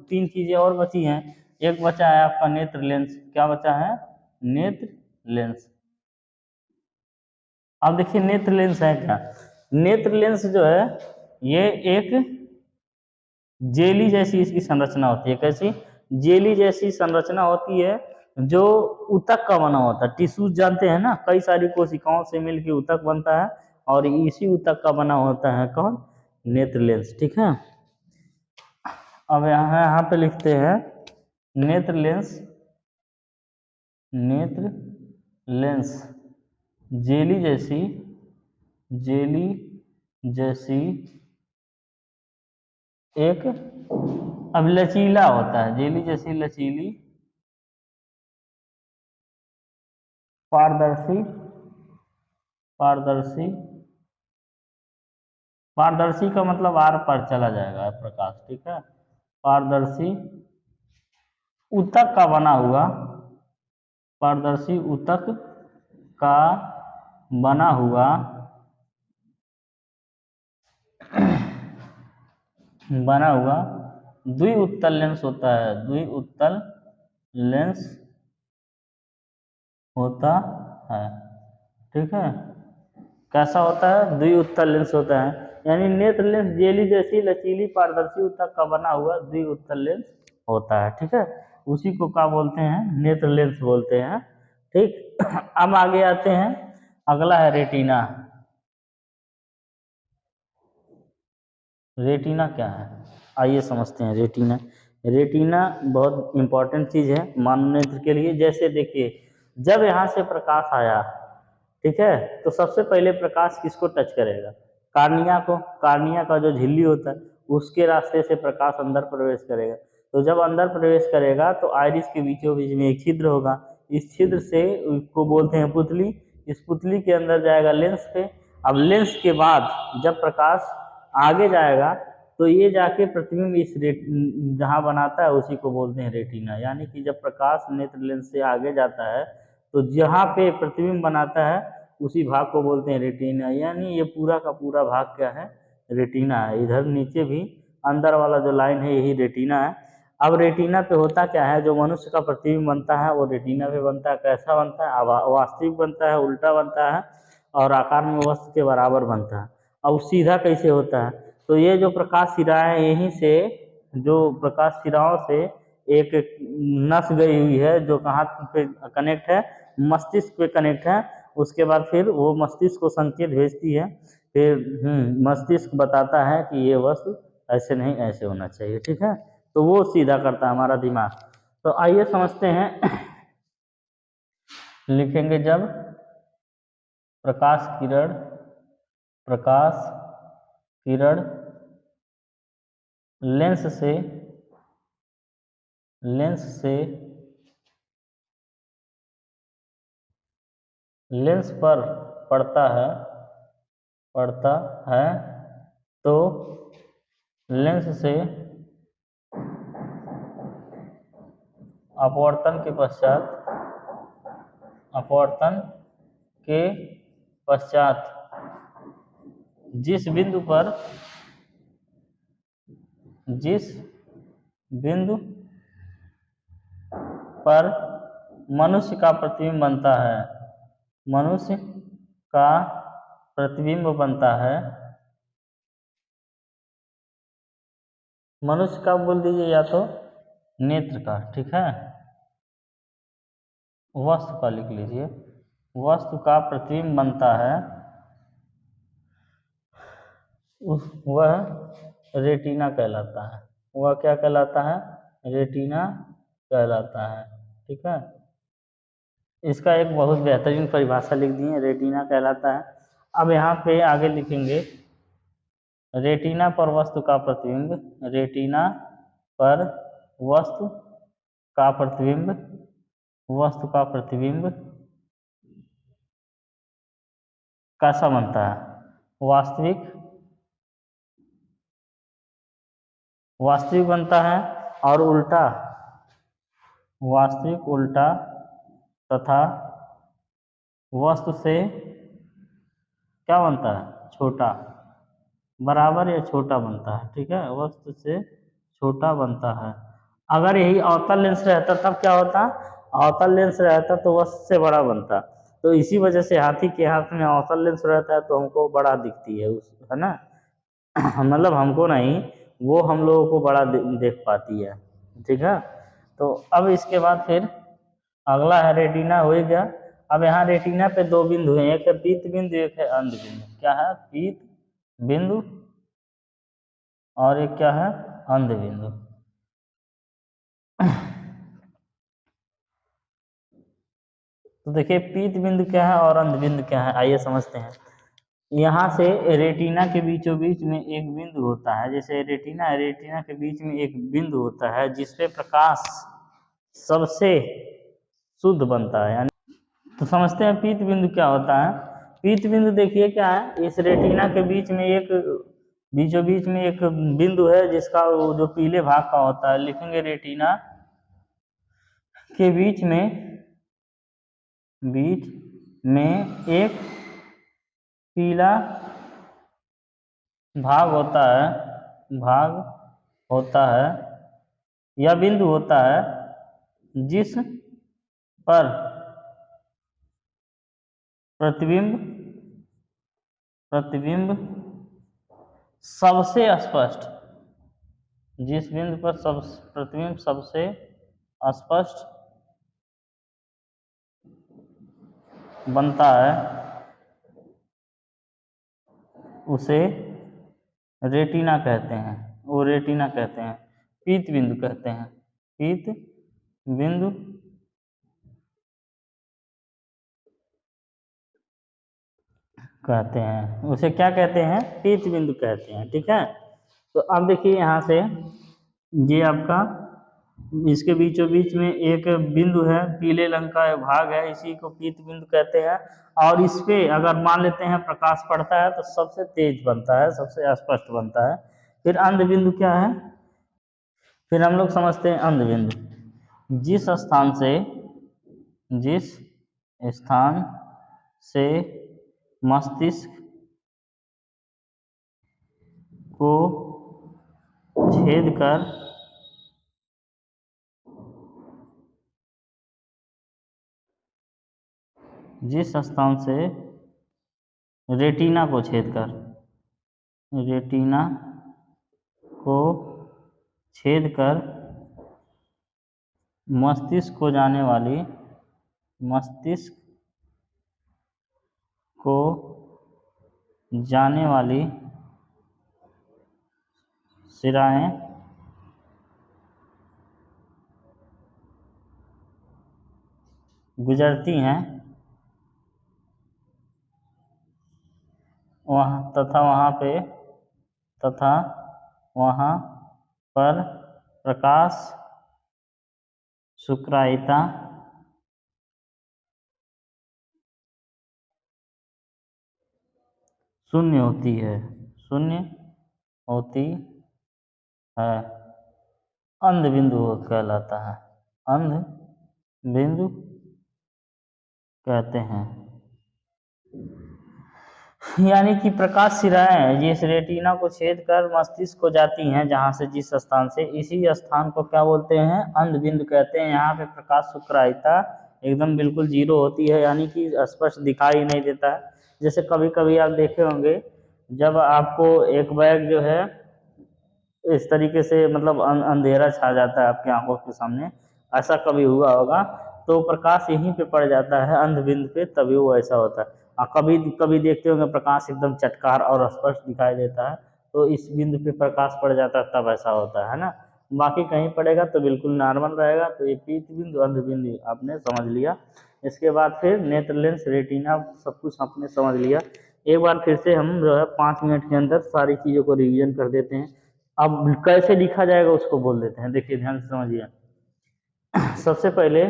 तीन चीजें और बची हैं। एक बचा है आपका नेत्र लेंस। क्या बचा है, नेत्र लेंस। अब देखिए नेत्र लेंस है क्या, नेत्र लेंस जो है ये एक जेली जैसी इसकी संरचना होती है। कैसी, जेली जैसी संरचना होती है, जो ऊतक का बना होता है। टिश्यूज जानते हैं ना, कई सारी कोशिकाओं से मिलकर ऊतक बनता है, और इसी ऊतक का बना होता है कौन, नेत्र लेंस, ठीक है। अब यहाँ पे लिखते हैं नेत्र लेंस, नेत्र लेंस जेली जैसी, जेली जैसी एक, अब लचीला होता है, जेली जैसी लचीली, पारदर्शी, पारदर्शी, पारदर्शी का मतलब आर पर चला जाएगा प्रकाश, ठीक है। पारदर्शी ऊतक का बना हुआ, पारदर्शी ऊतक का बना हुआ बना हुआ द्विउत्तल लेंस होता है, द्विउत्तल लेंस होता है, ठीक है। कैसा होता है, द्विउत्तल लेंस होता है, यानी नेत्र लेंस जेली जैसी लचीली पारदर्शी ऊतक का बना हुआ द्विउत्तल लेंस होता है, ठीक है। उसी को क्या बोलते हैं, नेत्र लेंस बोलते हैं, ठीक। अब आगे आते हैं, अगला है रेटिना। रेटिना क्या है, आइए समझते हैं रेटिना। रेटिना बहुत इंपॉर्टेंट चीज है मानव नेत्र के लिए। जैसे देखिए, जब यहाँ से प्रकाश आया, ठीक है, तो सबसे पहले प्रकाश किसको टच करेगा, कार्निया को। कार्निया का जो झिल्ली होता है उसके रास्ते से प्रकाश अंदर प्रवेश करेगा। तो जब अंदर प्रवेश करेगा तो आइरिस के बीचों बीच में एक छिद्र होगा, इस छिद्र से उसको बोलते हैं पुतली। इस पुतली के अंदर जाएगा लेंस पे। अब लेंस के बाद जब प्रकाश आगे जाएगा तो ये जाके प्रतिबिंब इस जहाँ बनाता है उसी को बोलते हैं रेटिना। यानी कि जब प्रकाश नेत्र लेंस से आगे जाता है तो जहाँ पे प्रतिबिंब बनाता है उसी भाग को बोलते हैं रेटिना। यानी ये पूरा का पूरा भाग क्या है, रेटिना है। इधर नीचे भी अंदर वाला जो लाइन है यही रेटिना है। अब रेटिना पे होता क्या है, जो मनुष्य का प्रतिबिंब बनता है वो रेटिना पे बनता है। कैसा बनता है, वास्तविक बनता है, उल्टा बनता है, और आकार में वस्तु के बराबर बनता है। अब सीधा कैसे होता है, तो ये जो प्रकाश सिराएं यहीं से, जो प्रकाश सिराओं से एक नस गई हुई है जो कहाँ पे कनेक्ट है, मस्तिष्क पे कनेक्ट है। उसके बाद फिर वो मस्तिष्क को संकेत भेजती है, फिर मस्तिष्क बताता है कि ये वस्तु ऐसे नहीं ऐसे होना चाहिए, ठीक है। तो वो सीधा करता है हमारा दिमाग। तो आइए समझते हैं। लिखेंगे जब प्रकाश किरण, प्रकाश किरण लेंस से, लेंस से लेंस पर पड़ता है, पड़ता है, तो लेंस से अपवर्तन के पश्चात, अपवर्तन के पश्चात जिस बिंदु पर, जिस बिंदु पर मनुष्य का प्रतिबिंब बनता है, मनुष्य का प्रतिबिंब बनता है, मनुष्य का बोल दीजिए या तो नेत्र का, ठीक है। वस्तु का लिख लीजिए, वस्तु का प्रतिबिंब बनता है, वह रेटिना कहलाता है। वह क्या कहलाता है, रेटिना कहलाता है, ठीक है। इसका एक बहुत बेहतरीन परिभाषा लिख दी है, रेटिना कहलाता है। अब यहाँ पे आगे लिखेंगे रेटिना पर वस्तु का प्रतिबिंब, रेटिना पर वस्तु का प्रतिबिंब, वस्तु का प्रतिबिंब कैसा बनता है? वास्तविक बनता है, और उल्टा वास्तविक उल्टा तथा वस्तु से क्या बनता है? छोटा, बराबर या छोटा बनता है। ठीक है, वस्तु से छोटा बनता है। अगर यही अवतल लेंस रहता तब क्या होता? अवतल लेंस रहता तो वस्तु से बड़ा बनता। तो इसी वजह से हाथी के हाथ में अवतल लेंस रहता है तो हमको बड़ा दिखती है है ना। मतलब हमको नहीं, वो हम लोगों को बड़ा देख पाती है। ठीक है, तो अब इसके बाद फिर अगला है रेटिना, हो गया। अब यहाँ रेटिना पे दो बिंदु हैं, एक है पीत बिंदु, एक है अंध बिंदु। क्या है? पीत बिंदु और एक क्या है? अंध बिंदु। तो देखिए पीत बिंदु क्या है और अंध बिंदु क्या है, आइए समझते हैं। यहाँ से रेटिना के बीचों बीच में एक बिंदु होता है, जैसे रेटिना के बीच में एक बिंदु होता है जिसपे प्रकाश सबसे शुद्ध बनता है। यानी तो समझते हैं पीत बिंदु क्या होता है। पीत बिंदु देखिए क्या है, इस रेटिना के बीच में एक बीचों बीच में एक बिंदु है जिसका वो जो पीले भाग का होता है, लिखेंगे रेटिना के बीच में एक पीला भाग होता है या बिंदु होता है जिस पर प्रतिबिंब सबसे स्पष्ट, जिस बिंदु पर प्रतिबिंब सबसे स्पष्ट बनता है उसे रेटिना कहते हैं, वो रेटिना कहते हैं, पीत बिंदु कहते हैं, पीत बिंदु कहते हैं, उसे क्या कहते हैं? पीत बिंदु कहते हैं। ठीक है, तो अब देखिए यहाँ से ये आपका इसके बीचों बीच में एक बिंदु है, पीले रंग का भाग है, इसी को पीत बिंदु कहते हैं। और इस पे अगर मान लेते हैं प्रकाश पड़ता है तो सबसे तेज बनता है, सबसे स्पष्ट बनता है। फिर अंध बिंदु क्या है? फिर हम लोग समझते हैं अंध बिंदु, जिस स्थान से मस्तिष्क को छेद कर जिस स्थान से रेटिना को छेद कर मस्तिष्क को जाने वाली शिराएं गुजरती हैं वहाँ पर प्रकाश शुक्रायिता शून्य होती है, अंध बिंदु कहलाता है, अंध बिंदु कहते हैं। यानी कि प्रकाश शिराएं जिस रेटिना को छेद कर मस्तिष्क को जाती हैं, जहाँ से जिस स्थान से, इसी स्थान को क्या बोलते हैं? अंध बिंदु कहते हैं। यहाँ पे प्रकाश शुक्रायिता एकदम बिल्कुल जीरो होती है, यानी कि स्पष्ट दिखाई नहीं देता है। जैसे कभी कभी आप देखे होंगे जब आपको एक बैग जो है इस तरीके से मतलब अंधेरा छा जाता है आपकी आंखों के सामने, ऐसा कभी हुआ होगा, तो प्रकाश यहीं पे पड़ जाता है अंध बिंदु पे, तभी वो ऐसा होता है। कभी कभी देखते होंगे प्रकाश एकदम चटकार और स्पष्ट दिखाई देता है, तो इस बिंदु पे प्रकाश पड़ जाता है तब ऐसा होता है ना। बाकी कहीं पड़ेगा तो बिल्कुल नॉर्मल रहेगा। तो ये पीत बिंदु अंध बिंदु आपने समझ लिया। इसके बाद फिर नेत्र लेंस, रेटिना, सब कुछ आपने समझ लिया। एक बार फिर से हम जो है 5 मिनट के अंदर सारी चीज़ों को रिवीजन कर देते हैं। अब कैसे लिखा जाएगा उसको बोल देते हैं। देखिए ध्यान से समझिए। सबसे पहले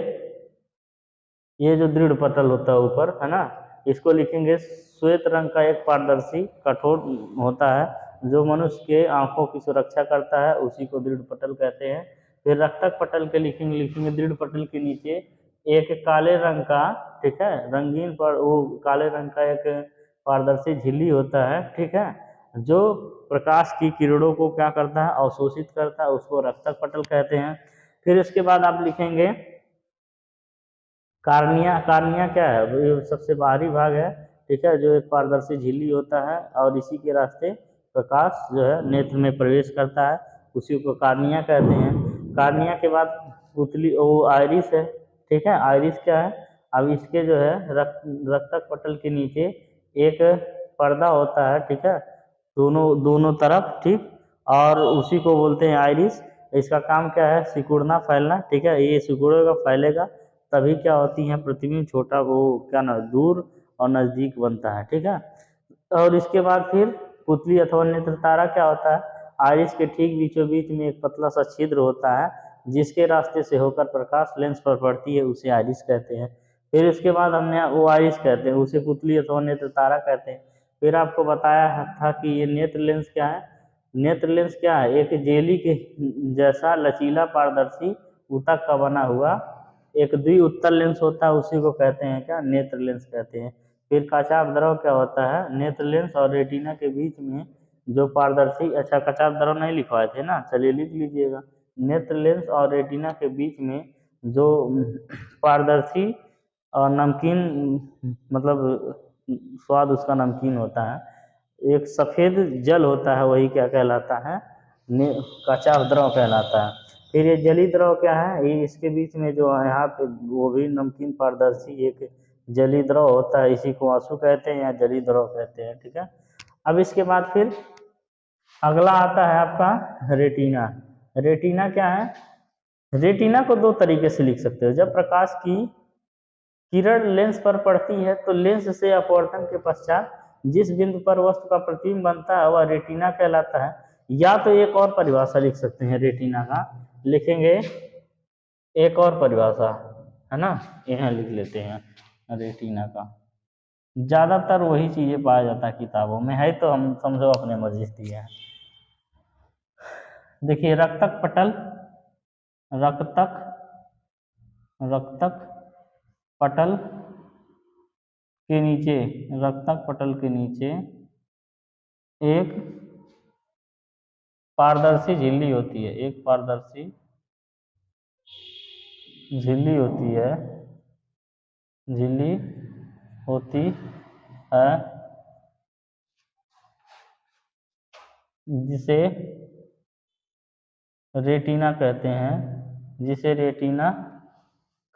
ये जो दृढ़ पटल होता है ऊपर, है ना, इसको लिखेंगे श्वेत रंग का एक पारदर्शी कठोर होता है जो मनुष्य के आंखों की सुरक्षा करता है, उसी को दृढ़ पटल कहते हैं। फिर रक्तक पटल के लिखेंगे दृढ़ पटल के नीचे एक काले रंग का, ठीक है, रंगीन पर वो काले रंग का एक पारदर्शी झिल्ली होता है, ठीक है, जो प्रकाश की किरणों को क्या करता है, अवशोषित करता है, उसको रक्तक पटल कहते हैं। फिर इसके बाद आप लिखेंगे कार्निया। कार्निया क्या है, ये सबसे बाहरी भाग है, ठीक है, जो एक पारदर्शी झिल्ली होता है और इसी के रास्ते प्रकाश जो है नेत्र में प्रवेश करता है, उसी को कार्निया कहते हैं। कार्निया के बाद पुतली वो आइरिस है, ठीक है। आइरिस क्या है, अब इसके जो है रक्तक पटल के नीचे एक पर्दा होता है, ठीक है, दोनों दोनों तरफ, ठीक, और उसी को बोलते हैं आइरिस। इसका काम क्या है, सिकुड़ना फैलना, ठीक है, ये सिकुड़ेगा फैलेगा तभी क्या होती है प्रतिबिंब छोटा, वो क्या ना दूर और नज़दीक बनता है, ठीक है। और इसके बाद फिर पुतली अथवा नेत्र तारा क्या होता है, आइरिस के ठीक बीचों बीच में एक पतला सा छिद्र होता है जिसके रास्ते से होकर प्रकाश लेंस पर पड़ती है, उसे आइरिस कहते हैं। फिर इसके बाद हमने वो आइरिस कहते हैं, उसे पुतली अथवा नेत्र तारा कहते हैं। फिर आपको बताया था कि ये नेत्र लेंस क्या है। नेत्र लेंस क्या है, एक जेली के जैसा लचीला पारदर्शी ऊतक का बना हुआ एक द्विउत्तल लेंस होता है, उसी को कहते हैं क्या, नेत्र लेंस कहते हैं। फिर कचाप द्रव क्या होता है, नेत्र लेंस और रेटिना के बीच में जो पारदर्शी, अच्छा कचाप द्रव नहीं लिखवाए थे ना, चलिए लिख लीजिएगा। नेत्र लेंस और रेटिना के बीच में जो पारदर्शी और नमकीन, मतलब स्वाद उसका नमकीन होता है, एक सफ़ेद जल होता है, वही क्या कहलाता है, कचाप द्रव कहलाता है। फिर ये जली द्रव क्या है, ये इसके बीच में जो है यहाँ पे वो भी नमकीन पारदर्शी एक जली द्रव होता है, इसी को आंसू कहते हैं या जली द्रव कहते हैं, ठीक है। अब इसके बाद फिर अगला आता है आपका रेटिना। रेटिना क्या है, रेटिना को दो तरीके से लिख सकते हो। जब प्रकाश की किरण लेंस पर पड़ती है तो लेंस से अपवर्तन के पश्चात जिस बिंदु पर वस्तु का प्रतिबिंब बनता है वह रेटिना कहलाता है। या तो एक और परिभाषा लिख सकते हैं रेटिना का, लिखेंगे एक और परिभाषा, है ना, यहाँ लिख लेते हैं रेटिना का। ज़्यादातर वही चीज़ें पाया जाता है किताबों में, है तो हम समझो अपने मर्जी से दिया है। देखिए रक्तक पटल, रक्तक रक्तक पटल के नीचे, रक्तक पटल के नीचे एक पारदर्शी झिल्ली होती है, एक पारदर्शी झिल्ली होती है, झिल्ली होती है जिसे रेटिना कहते हैं, जिसे रेटिना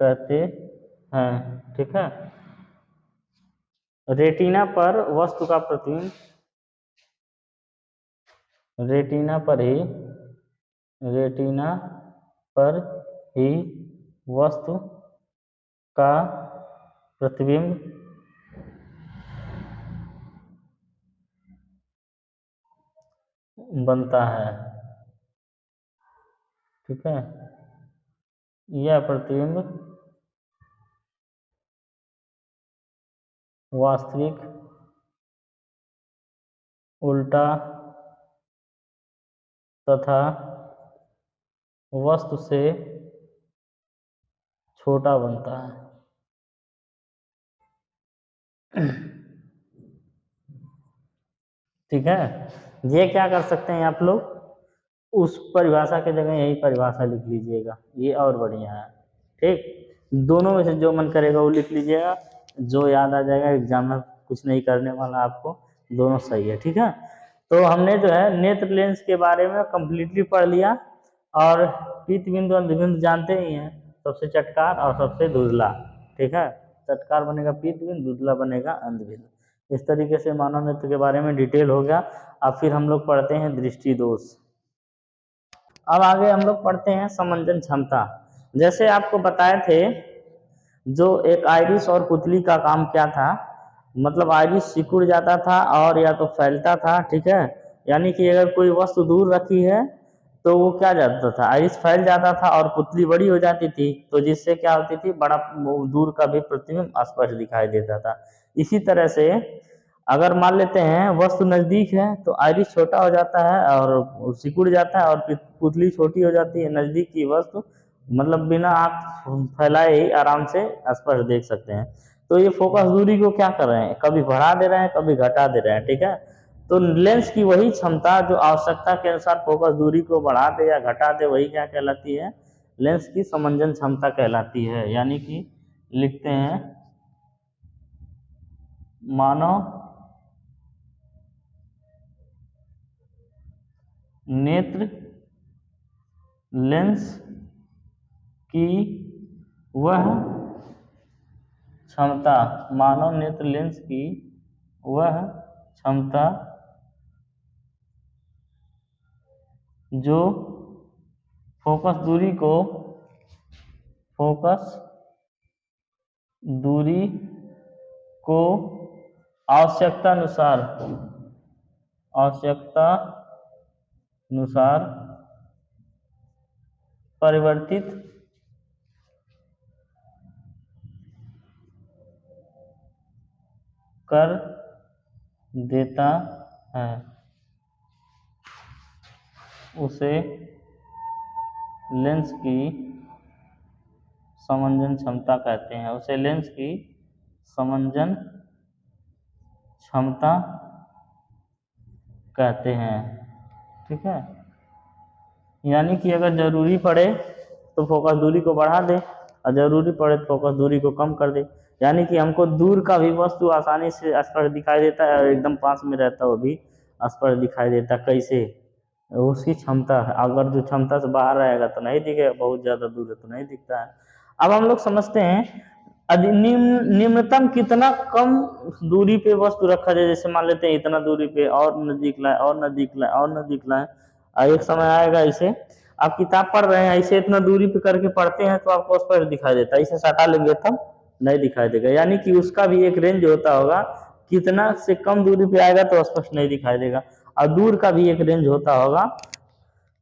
कहते हैं, ठीक है। रेटिना पर वस्तु का प्रतिबिंब, रेटिना पर ही, रेटिना पर ही वस्तु का प्रतिबिंब बनता है, ठीक है। यह प्रतिबिंब वास्तविक, उल्टा तथा वस्तु से छोटा बनता है। ठीक है, ये क्या कर सकते हैं आप लोग, उस परिभाषा की जगह यही परिभाषा लिख लीजिएगा, ये और बढ़िया है, ठीक। दोनों में से जो मन करेगा वो लिख लीजिएगा, जो याद आ जाएगा, एग्जाम में कुछ नहीं करने वाला आपको, दोनों सही है, ठीक है। तो हमने जो है नेत्र लेंस के बारे में कंप्लीटली पढ़ लिया, और पीत बिंदु अंध बिंदु जानते ही हैं, सबसे चटकार और सबसे धुंधला, ठीक है। चटकार बनेगा पीत बिंदु, धुंधला बनेगा अंध बिंदु। इस तरीके से मानव नेत्र के बारे में डिटेल हो गया। अब फिर हम लोग पढ़ते हैं दृष्टि दोष। अब आगे हम लोग पढ़ते हैं समंजन क्षमता। जैसे आपको बताए थे जो एक आइरिस और पुतली का काम क्या था, मतलब आइरिस सिकुड़ जाता था और या तो फैलता था, ठीक है। यानी कि अगर कोई वस्तु दूर रखी है तो वो क्या जाता था, आइरिस फैल जाता था और पुतली बड़ी हो जाती थी, तो जिससे क्या होती थी, बड़ा दूर का भी प्रतिबिंब स्पष्ट दिखाई देता था। इसी तरह से अगर मान लेते हैं वस्तु नजदीक है तो आइरिस छोटा हो जाता है और सिकुड़ जाता है, और पुतली छोटी हो जाती है। नजदीक की वस्तु मतलब बिना आंख फैलाए ही आराम से स्पष्ट देख सकते हैं। तो ये फोकस दूरी को क्या कर रहे हैं, कभी बढ़ा दे रहे हैं, कभी घटा दे रहे हैं, ठीक है। तो लेंस की वही क्षमता जो आवश्यकता के अनुसार फोकस दूरी को बढ़ा दे या घटा दे, वही क्या कहलाती है, लेंस की समंजन क्षमता कहलाती है। यानी कि लिखते हैं मानव नेत्र लेंस की वह क्षमता, मानव नेत्र लेंस की वह क्षमता जो फोकस दूरी को आवश्यकता अनुसार परिवर्तित कर देता है, उसे लेंस की समंजन क्षमता कहते हैं। उसे लेंस की समंजन क्षमता कहते हैं, ठीक है। यानी कि अगर जरूरी पड़े तो फोकस दूरी को बढ़ा दे और जरूरी पड़े तो फोकस दूरी को कम कर दे। यानी कि हमको दूर का भी वस्तु आसानी से स्पष्ट दिखाई देता है और एकदम पास में रहता है वो भी स्पष्ट दिखाई देता है। कैसे, उसकी क्षमता है। अगर जो क्षमता से बाहर रहेगा तो नहीं दिखेगा, बहुत ज़्यादा दूर है तो नहीं दिखता है। अब हम लोग समझते हैं निम्नतम कितना कम दूरी पे वस्तु रखा जाए। जैसे मान लेते हैं इतना दूरी पे, और नजदीक लाए और नजदीक लाए और नजदीक लाए। एक समय आएगा इसे, आप किताब पढ़ रहे हैं, इसे इतना दूरी पे करके पढ़ते हैं तो आपको स्पष्ट दिखाई देता है, इसे सटा लेंगे तब नहीं दिखाई देगा। यानी कि उसका भी एक रेंज होता होगा, कितना से कम दूरी पे आएगा तो स्पष्ट नहीं दिखाई देगा, और दूर का भी एक रेंज होता होगा।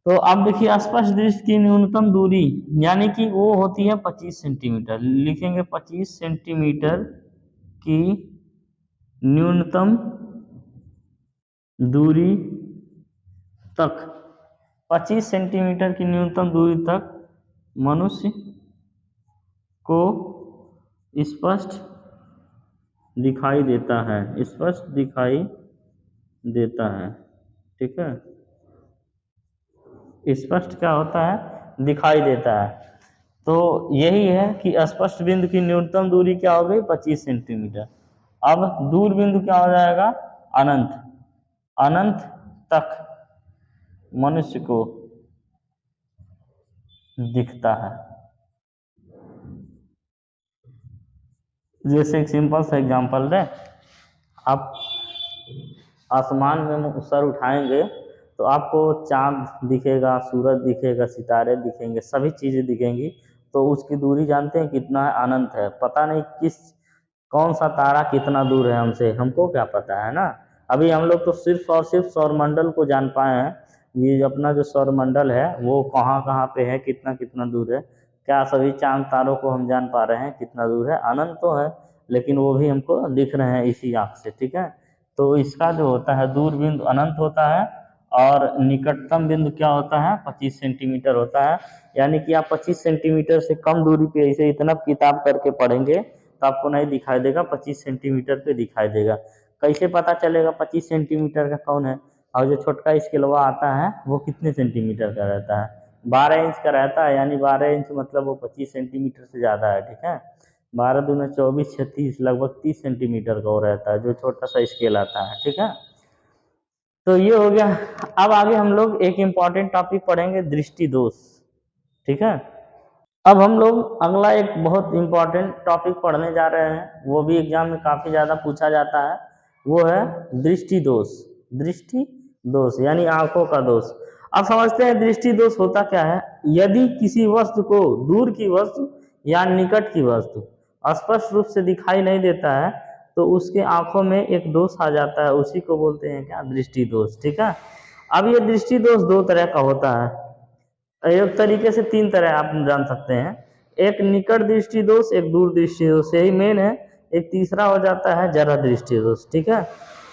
तो अब देखिए स्पष्ट दृष्टि की न्यूनतम दूरी यानी कि वो होती है 25 सेंटीमीटर। लिखेंगे 25 सेंटीमीटर की न्यूनतम दूरी तक, 25 सेंटीमीटर की न्यूनतम दूरी तक मनुष्य को स्पष्ट दिखाई देता है, स्पष्ट दिखाई देता है, ठीक है। स्पष्ट क्या होता है, दिखाई देता है। तो यही है कि स्पष्ट बिंदु की न्यूनतम दूरी क्या हो गई, 25 सेंटीमीटर। अब दूर बिंदु क्या हो जाएगा, अनंत। अनंत तक मनुष्य को दिखता है। जैसे एक सिंपल सा एग्जांपल दें, आप आसमान में सर उठाएंगे तो आपको चांद दिखेगा, सूरज दिखेगा, सितारे दिखेंगे, सभी चीज़ें दिखेंगी। तो उसकी दूरी जानते हैं कितना है, अनंत है। पता नहीं कौन सा तारा कितना दूर है हमसे, हमको क्या पता है ना। अभी हम लोग तो सिर्फ और सिर्फ सौरमंडल को जान पाए हैं। ये अपना जो सौरमंडल है वो कहाँ कहाँ पे है, कितना कितना दूर है। क्या सभी चांद तारों को हम जान पा रहे हैं कितना दूर है, अनंत तो है, लेकिन वो भी हमको दिख रहे हैं इसी आँख से, ठीक है। तो इसका जो होता है दूर बिंदु अनंत होता है, और निकटतम बिंदु क्या होता है, 25 सेंटीमीटर होता है। यानी कि आप 25 सेंटीमीटर से कम दूरी पे इसे इतना किताब करके पढ़ेंगे तो आपको नहीं दिखाई देगा, 25 सेंटीमीटर पे दिखाई देगा। कैसे पता चलेगा 25 सेंटीमीटर का कौन है, और जो छोटका स्केलवा आता है वो कितने सेंटीमीटर का रहता है, 12 इंच का रहता है। यानी 12 इंच मतलब वो 25 सेंटीमीटर से ज़्यादा है, ठीक है। 12 दूना 24, 36, लगभग 30 सेंटीमीटर का वो रहता है जो छोटा सा स्केल आता है, ठीक है। तो ये हो गया। अब आगे हम लोग एक इम्पॉर्टेंट टॉपिक पढ़ेंगे, दृष्टि दोष, ठीक है। अब हम लोग अगला एक बहुत इम्पॉर्टेंट टॉपिक पढ़ने जा रहे हैं, वो भी एग्जाम में काफ़ी ज़्यादा पूछा जाता है, वो है दृष्टि दोष। दृष्टि दोष यानी आंखों का दोष। अब समझते हैं दृष्टि दोष होता क्या है। यदि किसी वस्तु को, दूर की वस्तु या निकट की वस्तु, स्पष्ट रूप से दिखाई नहीं देता है तो उसके आंखों में एक दोष आ जाता है, उसी को बोलते हैं क्या, दृष्टि दोष। ठीक है। अब ये दृष्टि दोष दो तरह का होता है, एक तरीके से तीन तरह आप जान सकते हैं। एक निकट दृष्टि दोष, एक दूर दृष्टि दोष, यही मेन है। एक तीसरा हो जाता है जरा दृष्टि दोष। ठीक है।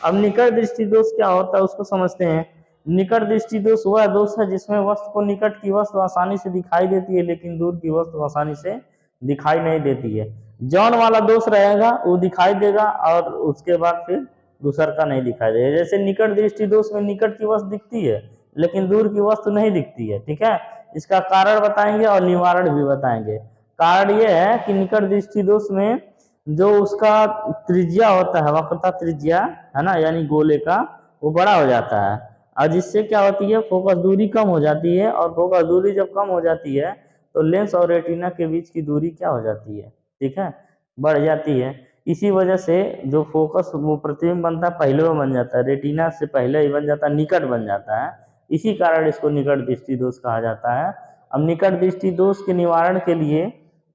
अब निकट दृष्टि दोष क्या होता है उसको समझते हैं। निकट दृष्टि दोष वह दोष है जिसमें वस्तु को निकट की वस्तु आसानी से दिखाई देती है लेकिन दूर की वस्तु आसानी से दिखाई नहीं देती है। जौन वाला दोष रहेगा वो दिखाई देगा और उसके बाद फिर दूसर का नहीं दिखाई देगा। जैसे निकट दृष्टि दोष में निकट की वस्तु दिखती है लेकिन दूर की वस्तु नहीं दिखती है। ठीक है। इसका कारण बताएंगे और निवारण भी बताएंगे। कारण ये है कि निकट दृष्टि दोष में जो उसका त्रिज्या होता है, वक्रता त्रिज्या है ना, यानी गोले का, वो बड़ा हो जाता है और जिससे क्या होती है, फोकस दूरी कम हो जाती है और फोकस दूरी जब कम हो जाती है तो लेंस और रेटिना के बीच की दूरी क्या हो जाती है, ठीक है, बढ़ जाती है। इसी वजह से जो फोकस वो प्रतिबिंब बनता है पहले वो बन जाता है, रेटिना से पहले ही बन जाता है, निकट बन जाता है। इसी कारण इसको निकट दृष्टि दोष कहा जाता है। अब निकट दृष्टि दोष के निवारण के लिए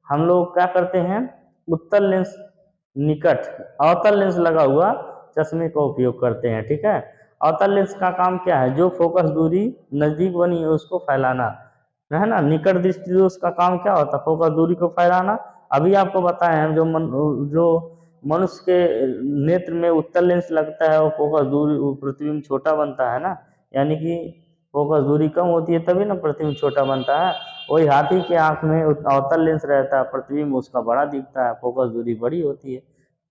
हम लोग क्या करते हैं, उत्तल लेंस निकट अवतल लेंस लगा हुआ चश्मे का उपयोग करते हैं। ठीक है। अवतल लेंस का काम क्या है, जो फोकस दूरी नजदीक बनी है उसको फैलाना है ना। निकट दृष्टि दोष का काम क्या होता है, फोकस दूरी को फैलाना। अभी आपको बताए हैं जो मनुष्य के नेत्र में उत्तल लेंस लगता है वो फोकस दूरी, वो प्रतिबिंब छोटा बनता है ना, यानी कि फोकस दूरी कम होती है तभी ना प्रतिबिंब छोटा बनता है। वही हाथी के आंख में अवतल लेंस रहता है, प्रतिबिंब उसका बड़ा दिखता है, फोकस दूरी बड़ी होती है।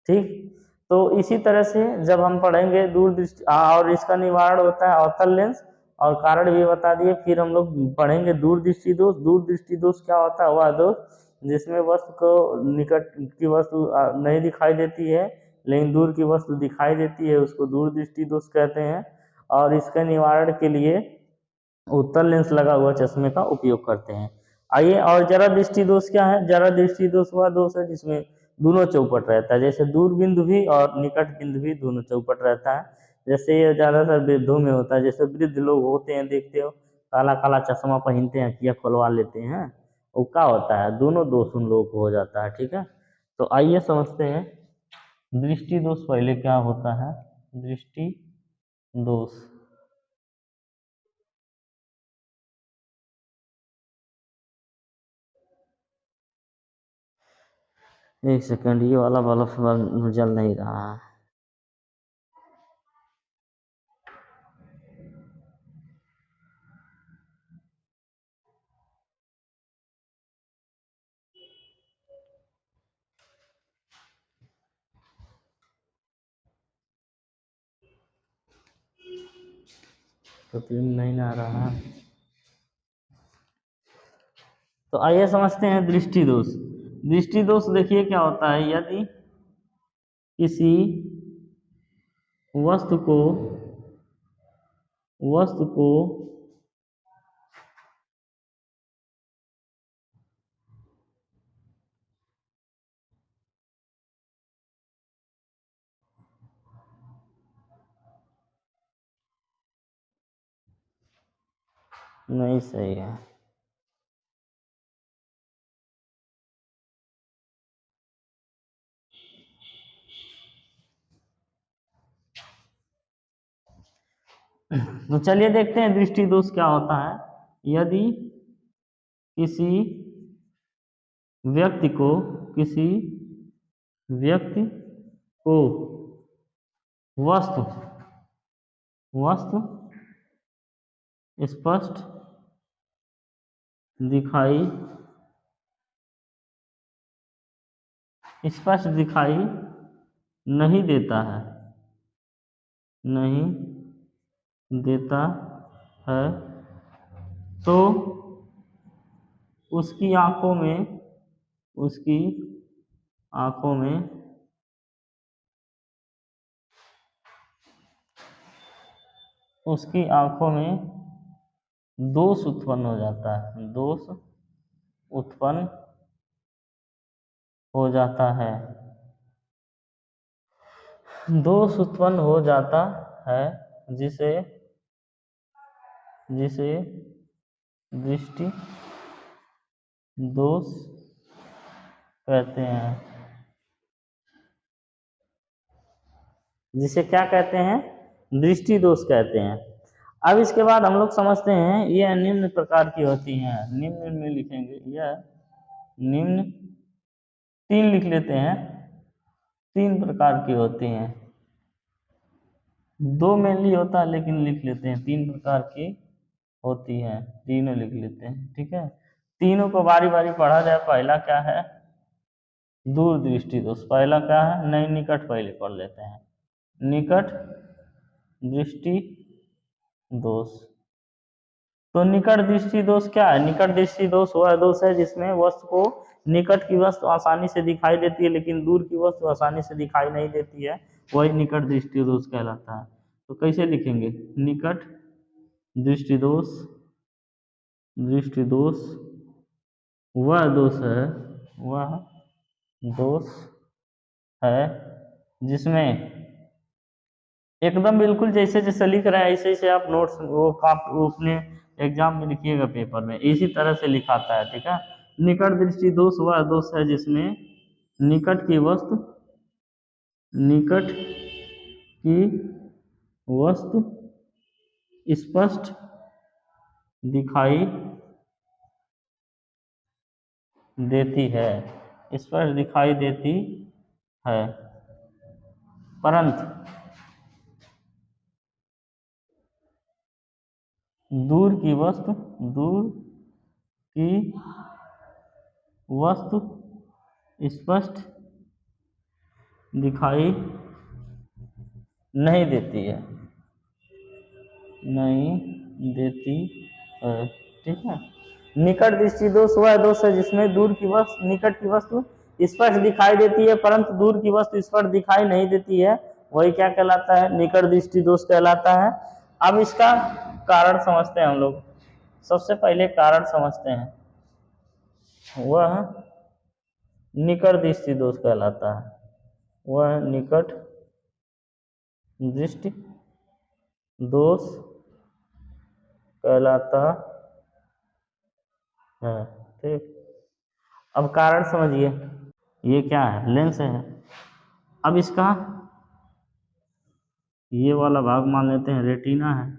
ठीक। तो इसी तरह से जब हम पढ़ेंगे दूर दृष्टि और इसका निवारण होता है अवतल लेंस, और कारण भी बता दिए। फिर हम लोग पढ़ेंगे दूर दृष्टि दोष। दूर दृष्टि दोष क्या होता है, वह दोष जिसमें वस्तु को निकट की वस्तु नहीं दिखाई देती है लेकिन दूर की वस्तु दिखाई देती है, उसको दूर दृष्टि दोष कहते हैं। और इसके निवारण के लिए उत्तल लेंस लगा हुआ चश्मे का उपयोग करते हैं। आइए, और जरा दृष्टि दोष क्या है। जरा दृष्टि दोष वह दोष है जिसमें दोनों चौपट रहता है, जैसे दूर बिंदु भी और निकट बिंदु भी दोनों चौपट रहता है। जैसे ये ज्यादातर वृद्धों में होता है, जैसे वृद्ध लोग होते हैं देखते हो, काला काला चश्मा पहनते हैं, अखियाँ खुलवा लेते हैं, वो क्या होता है, दोनों दोष उन लोगों को हो जाता है। ठीक है। तो आइए समझते हैं दृष्टि दोष पहले क्या होता है। दृष्टि दोष, एक सेकंड, ये वाला बल्ब जल नहीं रहा है। तो फिल्म नहीं ना आ रहा है। तो आइए समझते हैं दृष्टि दोष। दृष्टि दोष देखिए क्या होता है, यदि किसी वस्तु को वस्तु को नहीं सही है। तो चलिए देखते हैं दृष्टि दोष क्या होता है। यदि किसी व्यक्ति को किसी व्यक्ति को वस्तु वस्तु स्पष्ट दिखाई दिखाई नहीं देता है, नहीं देता है, तो उसकी आंखों में उसकी आंखों में उसकी आंखों में दोष उत्पन्न हो जाता है, दोष उत्पन्न हो जाता है, दोष उत्पन्न हो जाता है, जिसे जिसे दृष्टि दोष कहते हैं। जिसे क्या कहते हैं, दृष्टि दोष कहते हैं। अब इसके बाद हम लोग समझते हैं यह निम्न प्रकार की होती हैं। निम्न में लिखेंगे, यह निम्न 3 लिख लेते हैं, 3 प्रकार की होती हैं। 2 मेनली होता है लेकिन लिख लेते हैं, 3 प्रकार की होती हैं, तीनों लिख लेते हैं। ठीक है, तीनों को बारी बारी पढ़ा जाए। पहला क्या है, दूर दृष्टि दोष। पहला क्या है, नहीं निकट पहले पढ़ लेते हैं, निकट दृष्टि दोष। तो निकट दृष्टि दोष क्या है, निकट दृष्टि दोष वह दोष है जिसमें वस्तु को, निकट की वस्तु आसानी से दिखाई देती है लेकिन दूर की वस्तु आसानी से दिखाई नहीं देती है, वही निकट दृष्टि दोष कहलाता है। तो कैसे लिखेंगे, निकट दृष्टि दोष, दृष्टि दोष वह दोष है, वह दोष है जिसमें एकदम बिल्कुल जैसे जैसे लिख रहे हैं ऐसे ऐसे आप नोट्स वो अपने एग्जाम में लिखिएगा, पेपर में इसी तरह से लिखाता है। ठीक है, निकट दृष्टि दोष वह दोष है जिसमें निकट की वस्तु, निकट की वस्तु स्पष्ट दिखाई देती है, स्पष्ट दिखाई देती है, परंतु दूर की वस्तु, दूर की वस्तु स्पष्ट दिखाई नहीं देती है, नहीं देती है। ठीक है, निकट दृष्टि दोष वह दोष है जिसमें दूर की वस्तु, निकट की वस्तु स्पष्ट दिखाई देती है परंतु दूर की वस्तु स्पष्ट दिखाई नहीं देती है, वही क्या कहलाता है, निकट दृष्टि दोष कहलाता है। अब इसका कारण समझते हैं हम लोग। सबसे पहले कारण समझते हैं, वह निकट दृष्टि दोष कहलाता है, वह निकट दृष्टि दोष कहलाता है। ठीक, अब कारण समझिए, ये क्या है, लेंस है। अब इसका ये वाला भाग मान लेते हैं रेटिना है।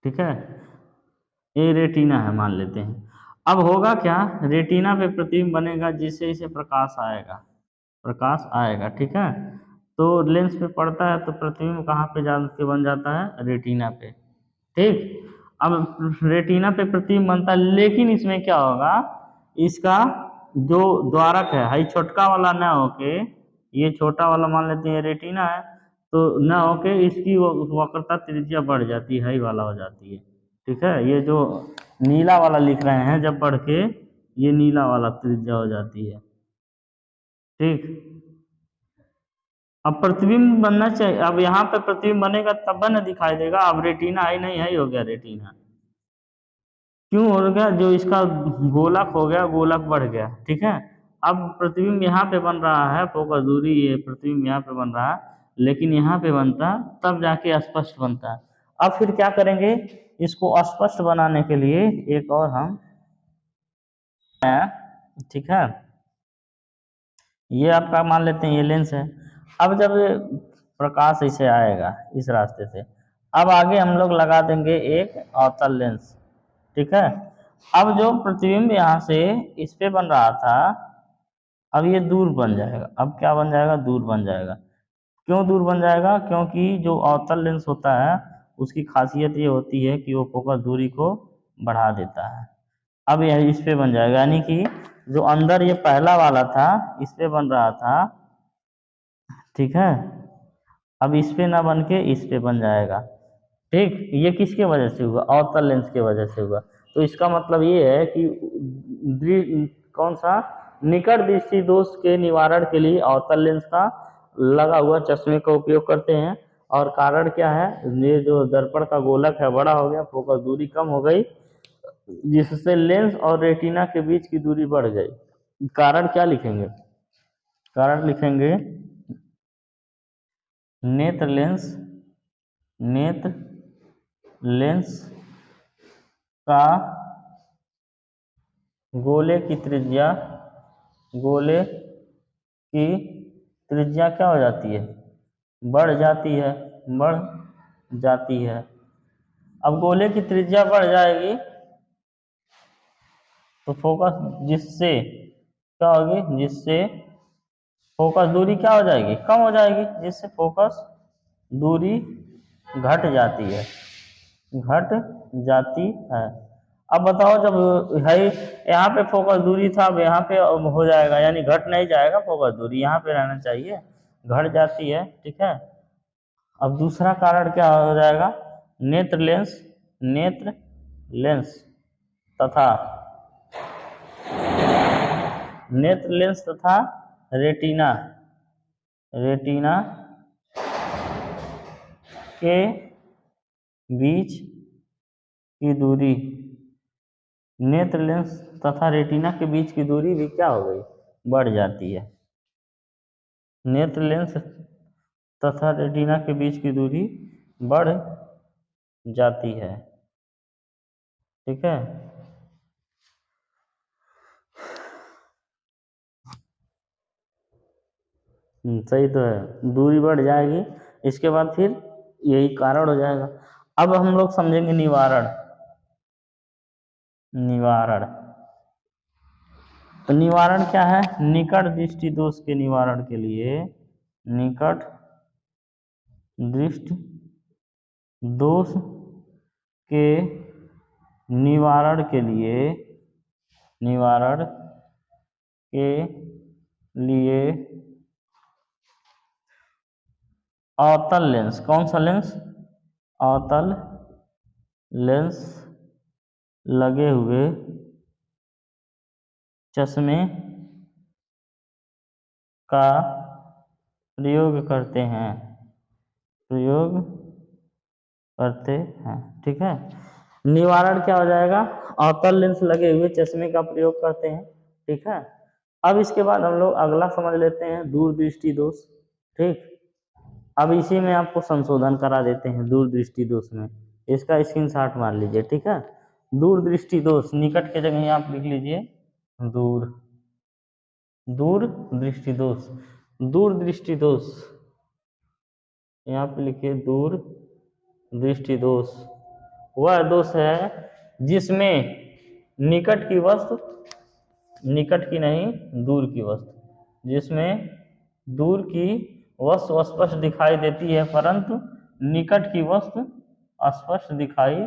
ठीक है, ये रेटिना है मान लेते हैं। अब होगा क्या, रेटिना पे प्रतिबिंब बनेगा जिससे इसे प्रकाश आएगा, प्रकाश आएगा। ठीक है, तो लेंस पे पड़ता है तो प्रतिबिंब कहाँ पे जाके बन जाता है, रेटिना पे। ठीक, अब रेटिना पे प्रतिबिंब बनता है लेकिन इसमें क्या होगा, इसका जो द्वारक है, हाई छोटका वाला ना होके, ये छोटा वाला मान लेते हैं रेटिना है, तो ना होके इसकी वक्रता त्रिज्या बढ़ जाती है, हाई वाला हो जाती है। ठीक है, ये जो नीला वाला लिख रहे हैं जब बढ़ के, ये नीला वाला त्रिज्या हो जाती है। ठीक, अब प्रतिबिंब बनना चाहिए, अब यहाँ पे प्रतिबिंब बनेगा तब न दिखाई देगा। अब रेटिना है नहीं है, हो गया रेटिना। क्यों हो गया, जो इसका गोलक हो गया, गोलक बढ़ गया। ठीक है, अब प्रतिबिंब यहाँ पे बन रहा है, फोकस दूरी, ये प्रतिबिंब यहाँ पे बन रहा है लेकिन यहाँ पे बनता तब जाके स्पष्ट बनता है। अब फिर क्या करेंगे, इसको स्पष्ट बनाने के लिए एक और हम, ठीक है, ये आपका मान लेते हैं ये लेंस है। अब जब प्रकाश ऐसे आएगा इस रास्ते से, अब आगे हम लोग लगा देंगे एक अवतल लेंस। ठीक है, अब जो प्रतिबिंब यहाँ से इस पे बन रहा था, अब ये दूर बन जाएगा। अब क्या बन जाएगा, दूर बन जाएगा। क्यों दूर बन जाएगा, क्योंकि जो अवतल लेंस होता है उसकी खासियत ये होती है कि वो फोकस दूरी को बढ़ा देता है। अब यह इस पे बन जाएगा, यानी कि जो अंदर ये पहला वाला था इस पे बन रहा था, ठीक है, अब इस पे ना बन के इस पे बन जाएगा। ठीक, ये किसके वजह से हुआ, अवतल लेंस के वजह से हुआ। तो इसका मतलब ये है कि कौन सा, निकट दृष्टि दोष के निवारण के लिए अवतल लेंस का लगा हुआ चश्मे का उपयोग करते हैं। और कारण क्या है, ये जो दर्पण का गोलक है बड़ा हो गया, फोकस दूरी कम हो गई, जिससे लेंस और रेटिना के बीच की दूरी बढ़ गई। कारण क्या लिखेंगे, कारण लिखेंगे नेत्र लेंस, नेत्र लेंस का गोले की त्रिज्या, गोले की त्रिज्या क्या हो जाती है, बढ़ जाती है, बढ़ जाती है। अब गोले की त्रिज्या बढ़ जाएगी तो फोकस जिससे क्या होगी, जिससे फोकस दूरी क्या हो जाएगी, कम हो जाएगी, जिससे फोकस दूरी घट जाती है, घट जाती है। अब बताओ, जब है यहाँ पे फोकस दूरी था, अब यहाँ पे अब हो जाएगा, यानी घट नहीं जाएगा, फोकस दूरी यहाँ पे रहना चाहिए, घट जाती है, ठीक है। अब दूसरा कारण क्या हो जाएगा, नेत्र लेंस, नेत्र लेंस तथा नेत्र लेंस तथा रेटिना, रेटिना के बीच की दूरी, नेत्र लेंस तथा रेटिना के बीच की दूरी भी क्या हो गई, बढ़ जाती है। नेत्र लेंस तथा रेटिना के बीच की दूरी बढ़ जाती है, ठीक है। सही तो है, दूरी बढ़ जाएगी, इसके बाद फिर यही कारण हो जाएगा। अब हम लोग समझेंगे निवारण, निवारण। तो निवारण क्या है, निकट दृष्टि दोष के निवारण के लिए, निकट दृष्टि दोष के निवारण के लिए, निवारण के लिए अवतल लेंस, कौन सा लेंस, अवतल लेंस लगे हुए चश्मे का प्रयोग करते हैं, प्रयोग करते हैं, ठीक है। निवारण क्या हो जाएगा, अवतल लेंस लगे हुए चश्मे का प्रयोग करते हैं, ठीक है। अब इसके बाद हम लोग अगला समझ लेते हैं, दूरदृष्टि दोष, ठीक। अब इसी में आपको संशोधन करा देते हैं, दूरदृष्टि दोष में, इसका स्क्रीनशॉट मार लीजिए, ठीक है। दूरदृष्टि दोष, निकट के जगह आप लिख लीजिए दूर, दूर दृष्टि दोष, दूर दृष्टि दोष यहाँ पे लिखिए, दूर दृष्टि दोष वह दोष है जिसमें निकट की वस्तु, निकट की नहीं दूर की वस्तु, जिसमें दूर की वस्तु स्पष्ट दिखाई देती है परंतु निकट की वस्तु स्पष्ट दिखाई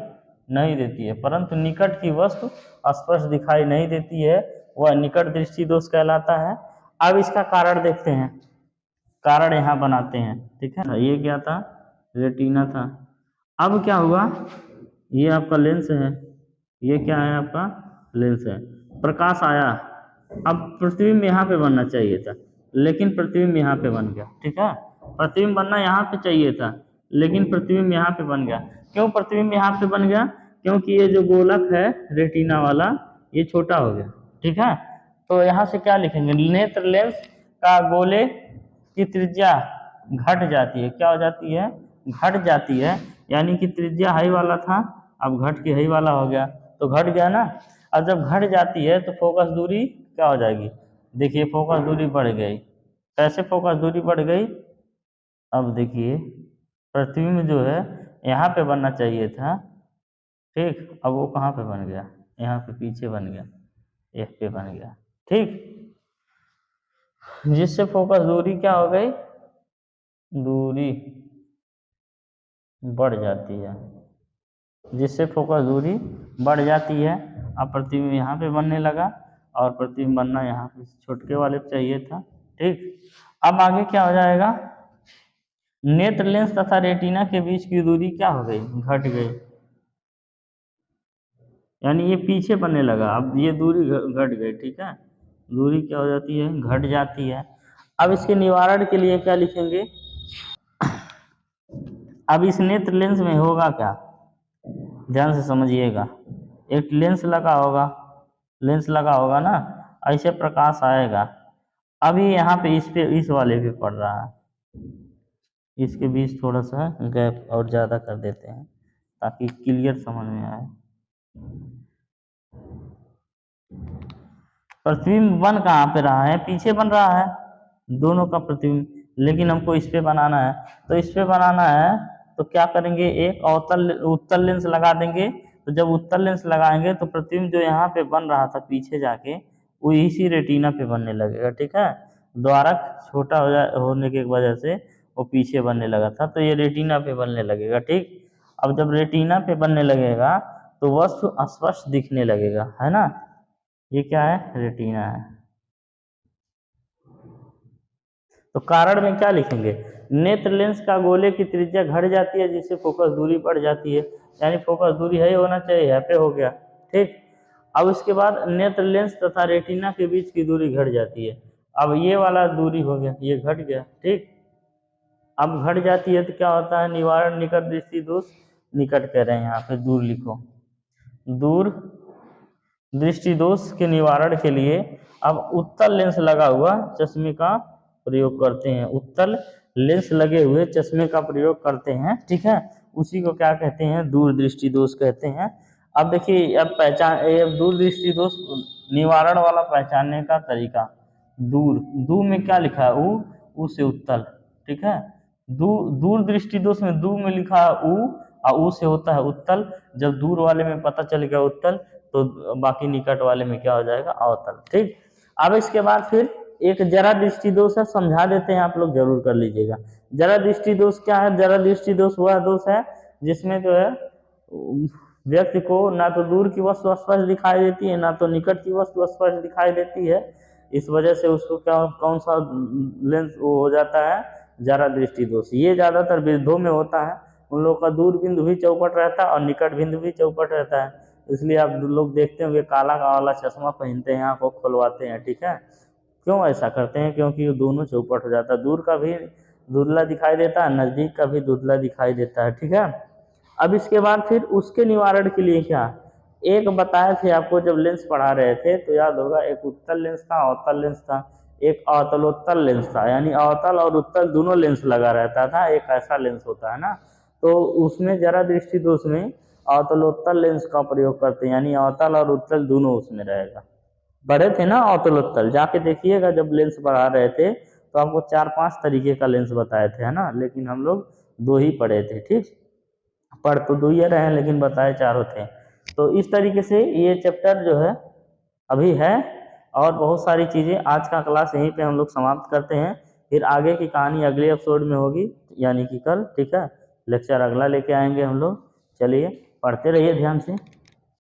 नहीं देती है, परंतु निकट की वस्तु स्पष्ट दिखाई नहीं देती है, वह निकट दृष्टि दोष कहलाता है। अब इसका कारण देखते हैं, कारण यहाँ बनाते हैं, ठीक है। ये क्या था, रेटिना था। अब क्या हुआ, ये आपका लेंस है, ये क्या है आपका लेंस है, प्रकाश आया, अब प्रतिबिंब यहाँ पे बनना चाहिए था, लेकिन प्रतिबिंब यहाँ पे बन गया, ठीक है। प्रतिबिंब बनना यहाँ पे चाहिए था, लेकिन प्रतिबिंब यहाँ पे बन गया। क्यों प्रतिबिंब यहाँ पे बन गया, क्योंकि ये जो गोलक है रेटिना वाला, ये छोटा हो गया, ठीक है। तो यहाँ से क्या लिखेंगे, नेत्र लेंस का गोले की त्रिज्या घट जाती है, क्या हो जाती है, घट जाती है, यानी कि त्रिज्या हाई वाला था, अब घट के हाई वाला हो गया, तो घट गया ना। और जब घट जाती है तो फोकस दूरी क्या हो जाएगी, देखिए फोकस दूरी बढ़ गई, कैसे फोकस दूरी बढ़ गई, अब देखिए प्रतिबिंब जो है यहाँ पे बनना चाहिए था, ठीक, अब वो कहाँ पे बन गया, यहाँ पे पीछे बन गया, एफ पे बन गया, ठीक, जिससे फोकस दूरी क्या हो गई, दूरी बढ़ जाती है, जिससे फोकस दूरी बढ़ जाती है। अब प्रतिबिंब यहाँ पे बनने लगा और प्रतिबिंब बनना यहाँ पे छोटके वाले पे चाहिए था, ठीक। अब आगे क्या हो जाएगा, नेत्र लेंस तथा रेटिना के बीच की दूरी क्या हो गई, घट गई, यानी ये पीछे बनने लगा, अब ये दूरी घट गई, ठीक है, दूरी क्या हो जाती है, घट जाती है। अब इसके निवारण के लिए क्या लिखेंगे, अब इस नेत्र लेंस में होगा क्या, ध्यान से समझिएगा, एक लेंस लगा होगा, लेंस लगा होगा ना, ऐसे प्रकाश आएगा, अभी यहाँ पे इस पे इस वाले पे पड़ रहा है, इसके बीच थोड़ा सा गैप और ज़्यादा कर देते हैं ताकि क्लियर समझ में आए। प्रतिबिंब बन कहाँ पे रहा है, पीछे बन रहा है, दोनों का प्रतिबिंब, लेकिन हमको इस पे बनाना है। तो इस पे बनाना है तो क्या करेंगे, एक अवतल उत्तल लेंस लगा देंगे। तो जब उत्तल लेंस लगाएंगे तो प्रतिबिंब जो यहाँ पे बन रहा था पीछे जाके, वो इसी रेटिना पे बनने लगेगा, ठीक है। द्वारक छोटा होने की वजह से वो पीछे बनने लगा था, तो ये रेटिना पे बनने लगेगा, ठीक। अब जब रेटिना पे बनने लगेगा तो वस्तु स्पष्ट दिखने लगेगा, है ना। ये क्या है, रेटिना है। तो कारण में क्या लिखेंगे, नेत्र लेंस का गोले की त्रिज्या घट जाती है जिससे फोकस दूरी बढ़ जाती है, यानी फोकस दूरी है होना चाहिए, यहाँ पे हो गया, ठीक। अब इसके बाद नेत्र लेंस तथा रेटिना के बीच की दूरी घट जाती है। अब ये वाला दूरी हो गया, ये घट गया, ठीक। अब घट जाती है तो क्या होता है, निवारण निकट दृष्टि दोष, निकट कह रहे हैं यहाँ पे, दूर लिखो। दूर दृष्टि दोष के निवारण के लिए अब उत्तल लेंस लगा हुआ चश्मे का प्रयोग करते हैं, उत्तल लेंस लगे हुए चश्मे का प्रयोग करते हैं, ठीक है। उसी को क्या कहते हैं, दूर दृष्टि दोष कहते हैं। अब देखिए, अब पहचान, ये दूर दृष्टि दोष निवारण वाला पहचानने का तरीका, दूर, दूर में क्या लिखा है, ऊ से उत्तल, ठीक है। दूर दृष्टि दोष में दू में लिखा है ऊ, और ऊ से होता है उत्तल। जब दूर वाले में पता चल गया उत्तल, तो बाकी निकट वाले में क्या हो जाएगा, अवतल, ठीक। अब इसके बाद फिर एक जरा दृष्टि दोष है, समझा देते हैं, आप लोग जरूर कर लीजिएगा। जरा दृष्टि दोष क्या है, जरा दृष्टि दोष वह दोष है जिसमें जो है व्यक्ति को ना तो दूर की वस्तु स्पष्ट दिखाई देती है, ना तो निकट की वस्तु स्पष्ट दिखाई देती है। इस वजह से उसको क्या, कौन सा लेंस वो हो जाता है, जरा दृष्टि दोष। ये ज्यादातर वृद्धों में होता है, उन लोगों का दूर बिंदु भी चौपट रहता है और निकट बिंदु भी चौपट रहता है, इसलिए आप लोग देखते होंगे काला वाला चश्मा पहनते हैं, आँख खुलवाते हैं, ठीक है। क्यों ऐसा करते हैं, क्योंकि ये दोनों चौपट हो जाता है, दूर का भी धुंधला दिखाई देता है, नज़दीक का भी धुंधला दिखाई देता है, ठीक है। अब इसके बाद फिर उसके निवारण के लिए क्या, एक बताए थे आपको जब लेंस पढ़ा रहे थे तो याद होगा, एक उत्तल लेंस था, अवतल लेंस था, एक अवतलोत्तल लेंस था, यानी अवतल और उत्तल दोनों लेंस लगा रहता था, एक ऐसा लेंस होता है ना। तो उसमें जरा दृष्टि दोष में अवतलोत्तल लेंस का प्रयोग करते हैं, यानी अवतल और उत्तल दोनों उसमें रहेगा। बड़े थे ना अवतलोत्तल, जाके देखिएगा जब लेंस बढ़ा रहे थे तो आपको 4-5 तरीके का लेंस बताए थे, है ना, लेकिन हम लोग 2 ही पढ़े थे, ठीक। पढ़ तो 2 ही रहे हैं लेकिन बताए चारों थे। तो इस तरीके से ये चैप्टर जो है अभी है, और बहुत सारी चीज़ें, आज का क्लास यहीं पे हम लोग समाप्त करते हैं। फिर आगे की कहानी अगले एपिसोड में होगी, यानी कि कल, ठीक है। लेक्चर अगला लेके आएंगे हम लोग। चलिए, पढ़ते रहिए ध्यान से।